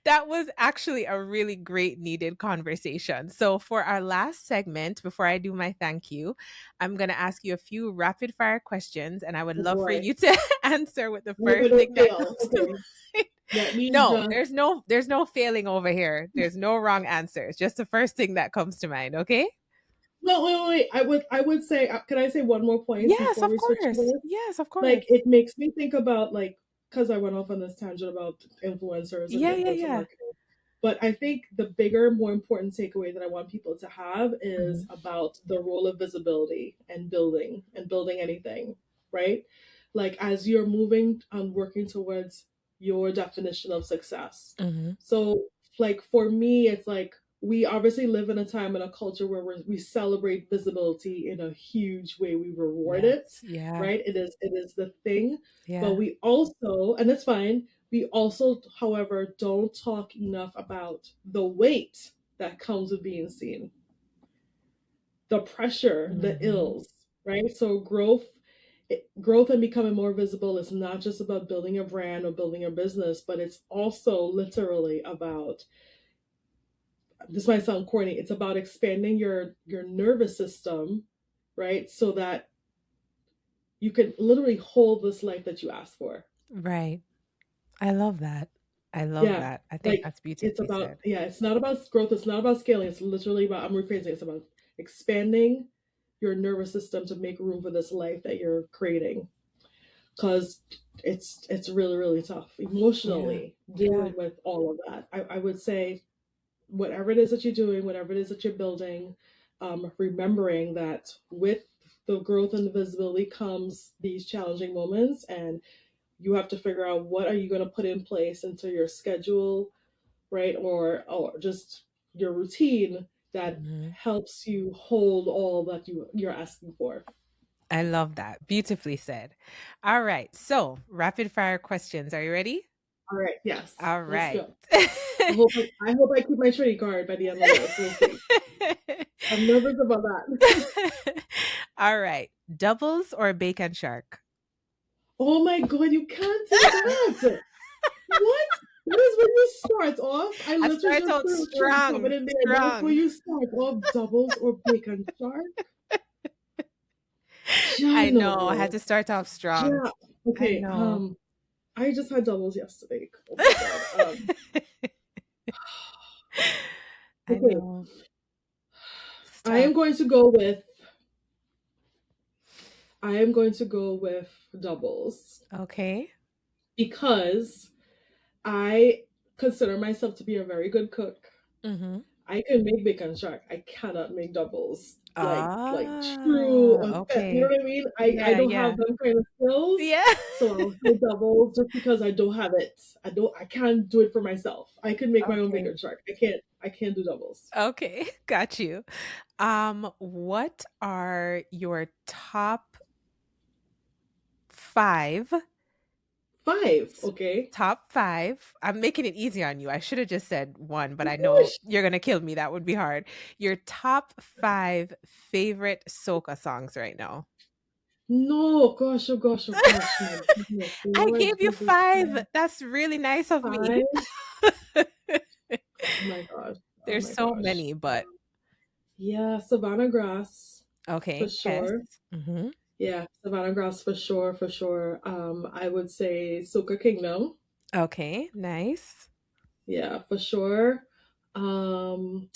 that was actually a really great needed conversation. So, for our last segment, before I do my thank you, I'm going to ask you a few rapid fire questions, and I would Oh love for boy, you to answer with the I hope I first don't thing that fail. comes to Okay, mind. let me No, just. there's no failing over here. There's no wrong answers. Just the first thing that comes to mind, okay? No, wait. I would say. Can I say one more point Yes, before of we switch to course. this? Yes, of Like, course. it makes me think about, like, because I went off on this tangent about influencers and Yeah, yeah, influencer yeah. marketing. But I think the bigger, more important takeaway that I want people to have is Mhm. about the role of visibility and building anything, right? Like, as you're moving and working towards your definition of success. Mhm. So, like, for me, it's like, we obviously live in a time and a culture where we celebrate visibility in a huge way. We reward it, Yes. Yeah. right? It is the thing. But Yeah. we also, and it's fine, we also, however, don't talk enough about the weight that comes with being seen, the pressure, the Mhm. ills, right? So growth and becoming more visible is not just about building a brand or building a business, but it's also literally about, this might sound corny, it's about expanding your nervous system, right? So that you can literally hold this life that you asked for. Right. I love that. I love Yeah, that. I think like, that's beautifully said. it's not about growth, it's not about scaling, it's literally about, I'm rephrasing, it's about expanding your nervous system to make room for this life that you're creating. Because it's really, really tough Yeah. emotionally Yeah. dealing with all of that. I would say, whatever it is that you're doing, whatever it is that you're building, remembering that with the growth and the visibility comes these challenging moments, and you have to figure out what are you going to put in place into your schedule, right? Or just your routine that Mhm. helps you hold all that you're asking for. I love that. Beautifully said. All right. So, rapid fire questions. Are you ready? All right, yes, All let's right. go. I hope I keep my trading card by the end of this. We'll see. I'm nervous about that. All right. Doubles or bacon shark? Oh my god, you can't say that. What? What is when you start off? I I literally start just out threw a trading strong, comment in there. That's where strong. you start off, doubles or bacon shark. I know. I had Jano. to start off strong. Yeah. I Okay. know. I just had doubles yesterday. Oh my god. I Okay. know. It's I am tough. going to go with I am going to go with doubles, Okay. because I consider myself to be a very good cook. Mhm. I can make bacon shark. I cannot make doubles. like true you know Okay. what I mean? I Yeah, don't have yeah. them kind of skills. Yeah. So I'll do doubles just because I don't have it. I can't do it for myself. I can make my own Okay. bacon shark. I can't do doubles. Okay. Got you. What are your top five? 5, okay. Top five. I'm making it easy on you. I should have just said one, but I know Gosh. you're gonna kill me. That would be hard. Your top five favorite soca songs right now. No, gosh, oh gosh, oh gosh, my goodness, I Lord gave you Jesus, five. That's really nice of me. 5. Oh my gosh, oh There's my so gosh. many, but Yeah, Savannah Grass for okay. Yes. sure. Hmm. Yeah, Savannah Grass for sure, for sure. I would say Soca Kingdom. Okay. Nice. Yeah, for sure. Um,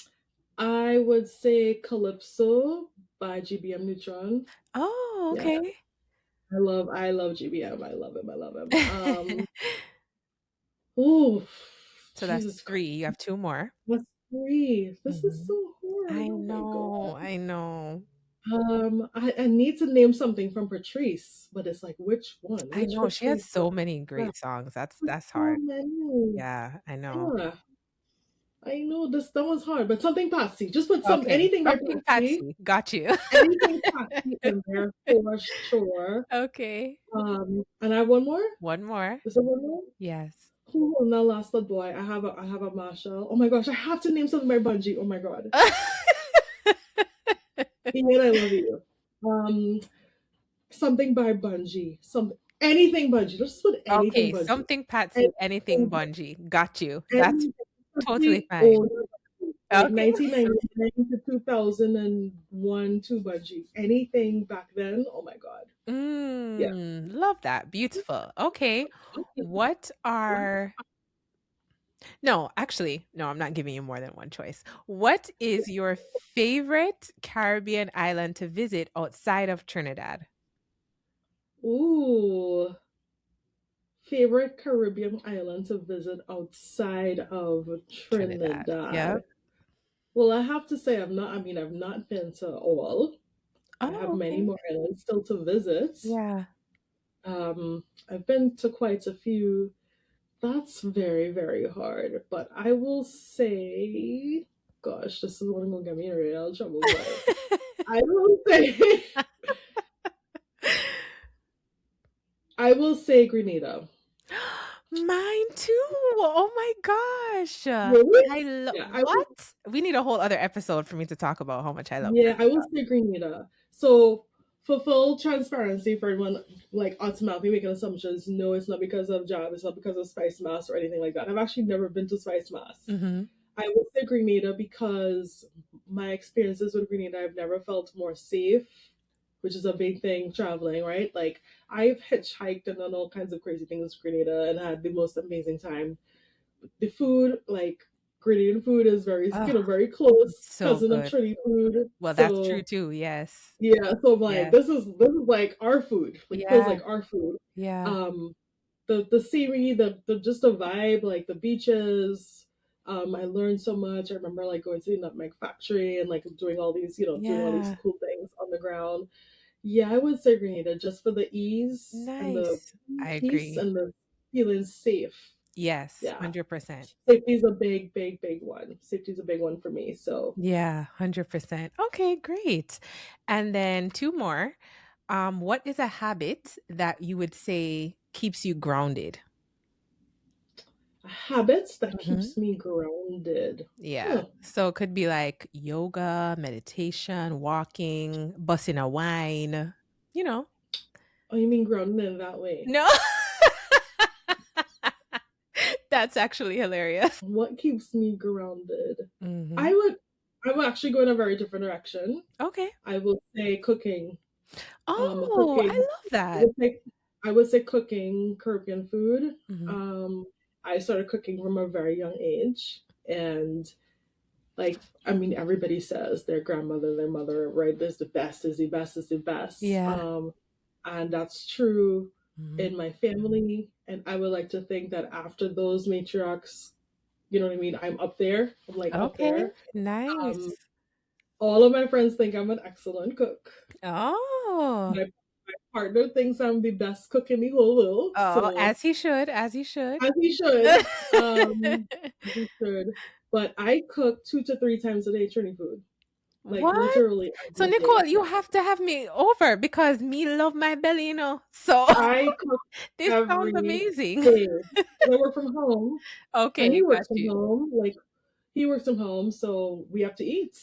I would say Calypso by GBM Neutron. Oh, Yeah, okay. I love GBM. I love him. I love him. Oh, So that's Jesus three. Christ. You have two more. That's 3. This is Hmm. so hard. I Oh my know. God. I know. I need to name something from Patrice, but it's like which one? I Which know. She has Patrice? so many Yeah, great songs. there's That's so hard. many. Yeah, I know. Yeah, I know this. That one's hard, but something Patsy. Just put Okay. anything by Something Patsy. Patsy. Got you. Anything Patsy in there for sure. Okay. And I have one more. One more. Is there one more? Yes. Who will not last the boy? I have a Marshall. Oh my gosh, I have to name something by Bungie. Oh my god. Ian, I love you. Um, Something by Bungie. Anything Bungie. Let's put anything Okay, Bungie. something Patsy, anything Anything, Bungie. Got you. That's anything totally Bungie fine. or like Okay. 1999 to 2001 to Bungie. Anything back then. Oh my god. Yeah. Love that. Beautiful. Okay. What are No, actually, no, I'm not giving you more than one choice. What is your favorite Caribbean island to visit outside of Trinidad? Ooh. Favorite Caribbean island to visit outside of Trinidad. Yep. Trinidad. Well, I have to say I've not been to all. I have Oh, many okay. more islands still to visit. Yeah. I've been to quite a few. That's very, very hard. But I will say, gosh, this is one gonna get me in real trouble. But I will say, I will say Grenada. Mine too. Oh my gosh. Really? I love Yeah, what? We need a whole other episode for me to talk about how much I love yeah, I will Grenada. say Grenada. So for full transparency, for everyone like automatically making assumptions, no, it's not because of job, it's not because of Spice Mass or anything like that. I've actually never been to Spice Mass. Mm-hmm. I would say Grenada because my experiences with Grenada, I've never felt more safe, which is a big thing traveling, right? Like I've hitchhiked and done all kinds of crazy things in Grenada and had the most amazing time. The food, like Grenadian food, is very Oh, very close so cousin of good. Trini food. Well, that's true So too. Yes. yeah, so I'm like, Yes. this is like our food. Like feels Yeah. like our food. Yeah. Um, the scenery, the just the vibe, like the beaches. I learned so much. I remember like going to the nutmeg factory and like doing all these, doing all these Yeah. cool things on the ground. Yeah, I would say Grenada just for the ease and the Nice. I peace agree. and the feeling safe. Yes, Yeah, 100%. safety is a big, big, big one. Safety is a big one for me. So Yeah, 100%. Okay, great. And then two more. What is a habit that you would say keeps you grounded? a habit that Hmm. keeps me grounded. Yeah. Hmm. So it could be like yoga, meditation, walking, busting a wine, you know. Oh, you mean grounded in that way? No. That's actually hilarious. What keeps me grounded? Hmm. I would. I'm actually going a very different direction. Okay. I will say cooking. Oh, I Cooking. love I that. would say, I would say cooking Caribbean food. Hmm. I started cooking from a very young age, and like everybody says their grandmother, their mother, right, is the best, is the best, is the best. Yeah. And that's true Mhm. in my family. And I would like to think that after those matriarchs, you know what I mean, I'm up there. I'm like up Okay. there. Um, Nice. All of my friends think I'm an excellent cook. Oh. My partner thinks I'm the best cook in the whole world. Oh, So as he should, as he should. as he should. As he should. But I cook 2 to 3 times a day Trini food. Like What? literally So every Nicole, day. you have to have me over because me love my belly, you know. So I cook this sounds every amazing. day. 'Cause I work from home and Okay, he got works from you. home. Like he works from home, so we have to eat.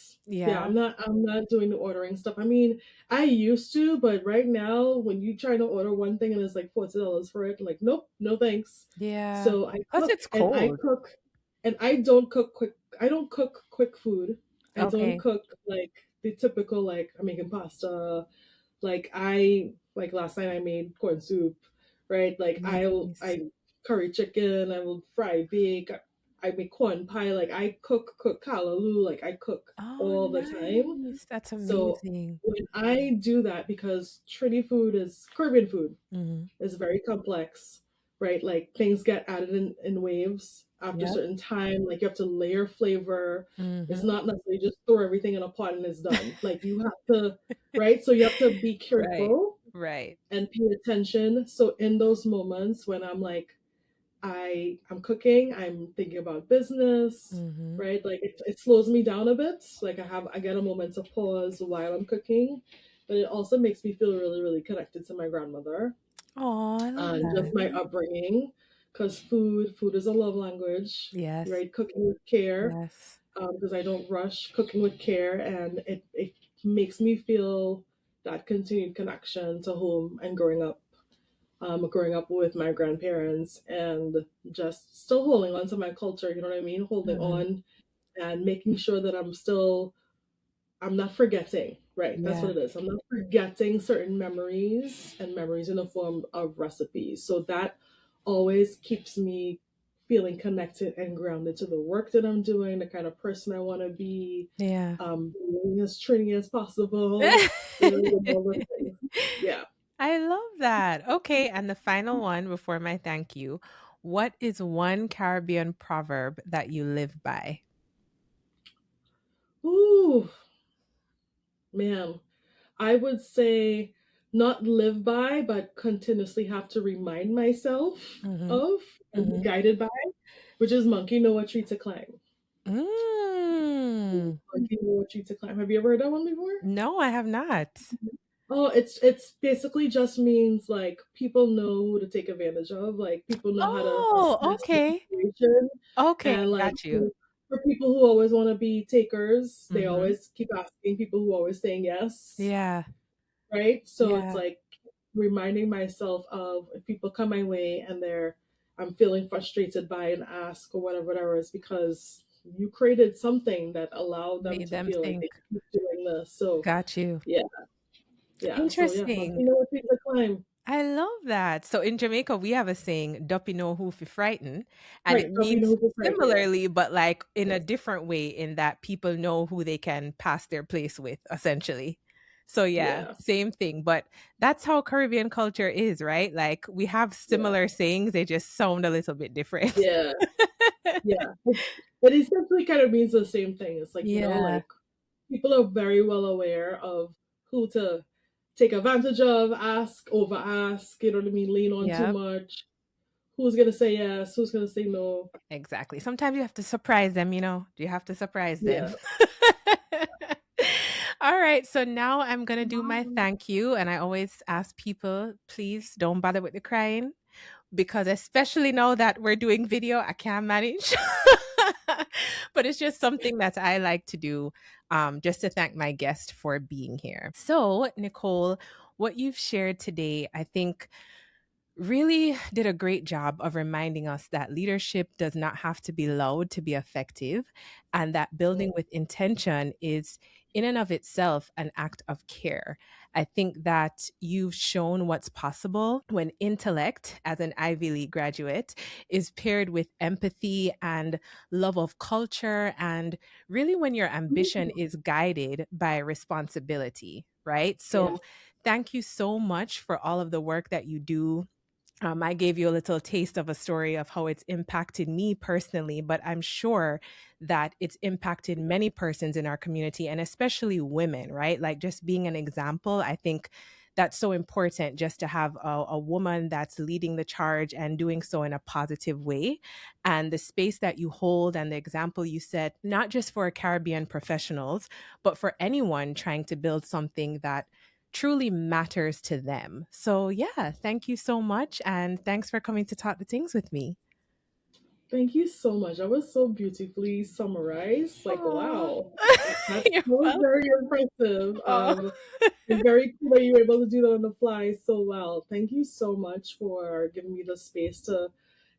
Yeah, Yeah. I'm not doing the ordering stuff. I mean, I used to, but right now when you try to order one thing and it's like $40 for it, like nope, no thanks. Yeah. So I Plus cook it's and I cold. cook and I don't cook quick. I don't cook quick food. I don't Okay. cook like the typical like I'm making pasta. Like last night I made corn soup, right? Like Nice. I curry chicken, I will fry bake, I make corn pie, like I cook callaloo, like I cook Oh, all the time. nice. That's So amazing. when I do that, because Trini food is Caribbean food, Hmm. is very complex, right? Like things get added in waves after a Yep. certain time. Like you have to layer flavor. It's Hmm. not necessarily just throw everything in a pot and it's done. Like you have to, right? So you have to be Right. careful Right. and pay attention. So in those moments when I'm like, I'm cooking, I'm thinking about business, Hmm. right? Like it slows me down a bit. Like I get a moment to pause while I'm cooking, but it also makes me feel really, really connected to my grandmother Oh, I love and just that. my upbringing. Because food is a love language, Yes. right? Cooking with care, Yes. because I don't rush. Cooking with care, and it makes me feel that continued connection to home and growing up with my grandparents and just still holding on to my culture, you know what I mean? Holding Hmm. on and making sure that I'm not forgetting, right? That's what Yeah. it is. I'm not forgetting certain memories and memories in the form of recipes. So that always keeps me feeling connected and grounded to the work that I'm doing, the kind of person I want to be, Yeah. being as trendy as possible, you know, with all the things. Yeah. I love that. Okay, and the final one before my thank you. What is one Caribbean proverb that you live by? Ooh, man. I would say not live by, but continuously have to remind myself Mhm. of and be Mhm. guided by, which is monkey know a tree to climb. Mm. Monkey know a tree to climb. Have you ever heard that one before? No, I have not. Oh, it's basically just means like people know who to take advantage of. Like people know how to Oh, assess the okay. situation, Okay, and like got you. for people who always want to be takers, they Mhm. always keep asking people who always saying yes, Yeah. right? So it's Yeah. like reminding myself of if people come my way and I'm feeling frustrated by an ask or whatever it's because you created something that allowed them Made to them feel like they think. keep doing this. So Got you. yeah, yeah. So yeah, Interesting. monkey know what things to climb. I love that. So in Jamaica, we have a saying, "Duppy know who fi frighten," and it Right, puppy means knows what's right. Yeah, similarly, but like in a yeah, different way, in that people know who they can pass their place with, essentially. So yeah, yeah, same thing. But that's how Caribbean culture is, right? Like we have yeah, similar sayings, they just sound a little bit different. yeah, yeah. It essentially kind of means the same thing. It's like Yeah, like people are very well aware of who to take advantage of, ask, over ask, you know what I mean, lean on too yeah, much. Who's gonna say yes? Who's gonna say no? exactly. Sometimes you have to surprise them, you know. You have to surprise them. Yeah. All right, so now I'm gonna do my thank you, and I always ask people, please don't bother with the crying because especially now that we're doing video, I can't manage. But it's just something that I like to do, just to thank my guest for being here. So, Nicole, what you've shared today, I think really did a great job of reminding us that leadership does not have to be loud to be effective, and that building with intention is, in and of itself, an act of care. I think that you've shown what's possible when intellect, as an Ivy League graduate, is paired with empathy and love of culture, and really when your ambition is guided by responsibility, right? Yes. So, thank you so much for all of the work that you do I gave you a little taste of a story of how it's impacted me personally, but I'm sure that it's impacted many persons in our community and especially women, right? Like just being an example, I think that's so important just to have a woman that's leading the charge and doing so in a positive way. And the space that you hold and the example you set, not just for Caribbean professionals, but for anyone trying to build something that truly matters to them. So, yeah, thank you so much. And thanks for coming to Talk the Things with me. Thank you so much. That was so beautifully summarized. Like, wow. That was very impressive. And very cool that you were able to do that on the fly so well. Thank you so much for giving me the space to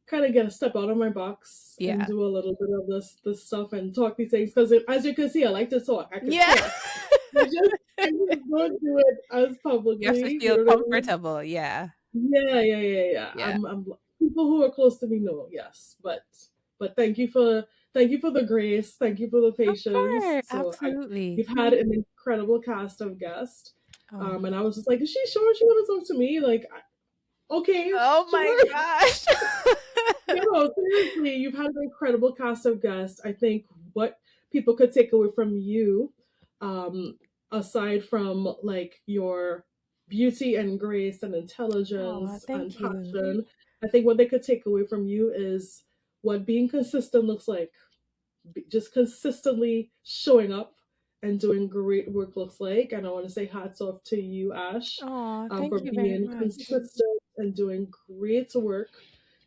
kind of get a step out of my box and do a little bit of this stuff and talk these things. Because as you can see, I like to talk. I can talk. I just don't do it as publicly. You have to feel comfortable. I mean? Yeah. I'm people who are close to me know, yes, but thank you for the grace, thank you for the patience. Absolutely. You've had an incredible cast of guests, and I was just like, is she sure she want to talk to me? Like, okay. Oh my gosh. No, seriously, you've had an incredible cast of guests. I think what people could take away from you, aside from like your beauty and grace and intelligence and passion, I think what they could take away from you is what being consistent looks like. Just consistently showing up and doing great work looks like. And I want to say hats off to you, Ash, for being consistent and doing great work,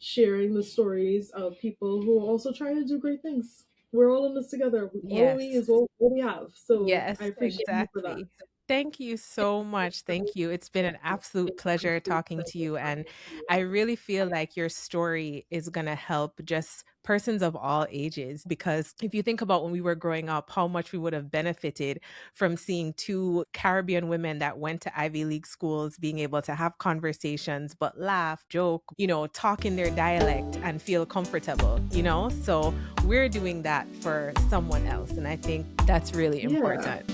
sharing the stories of people who are also trying to do great things. We're all in this together. All we is all we have. So I appreciate you for that. Thank you so much. Thank you. It's been an absolute pleasure talking to you. And I really feel like your story is going to help just persons of all ages, because if you think about when we were growing up, how much we would have benefited from seeing two Caribbean women that went to Ivy League schools being able to have conversations, but laugh, joke, talk in their dialect and feel comfortable, So we're doing that for someone else. And I think that's really important.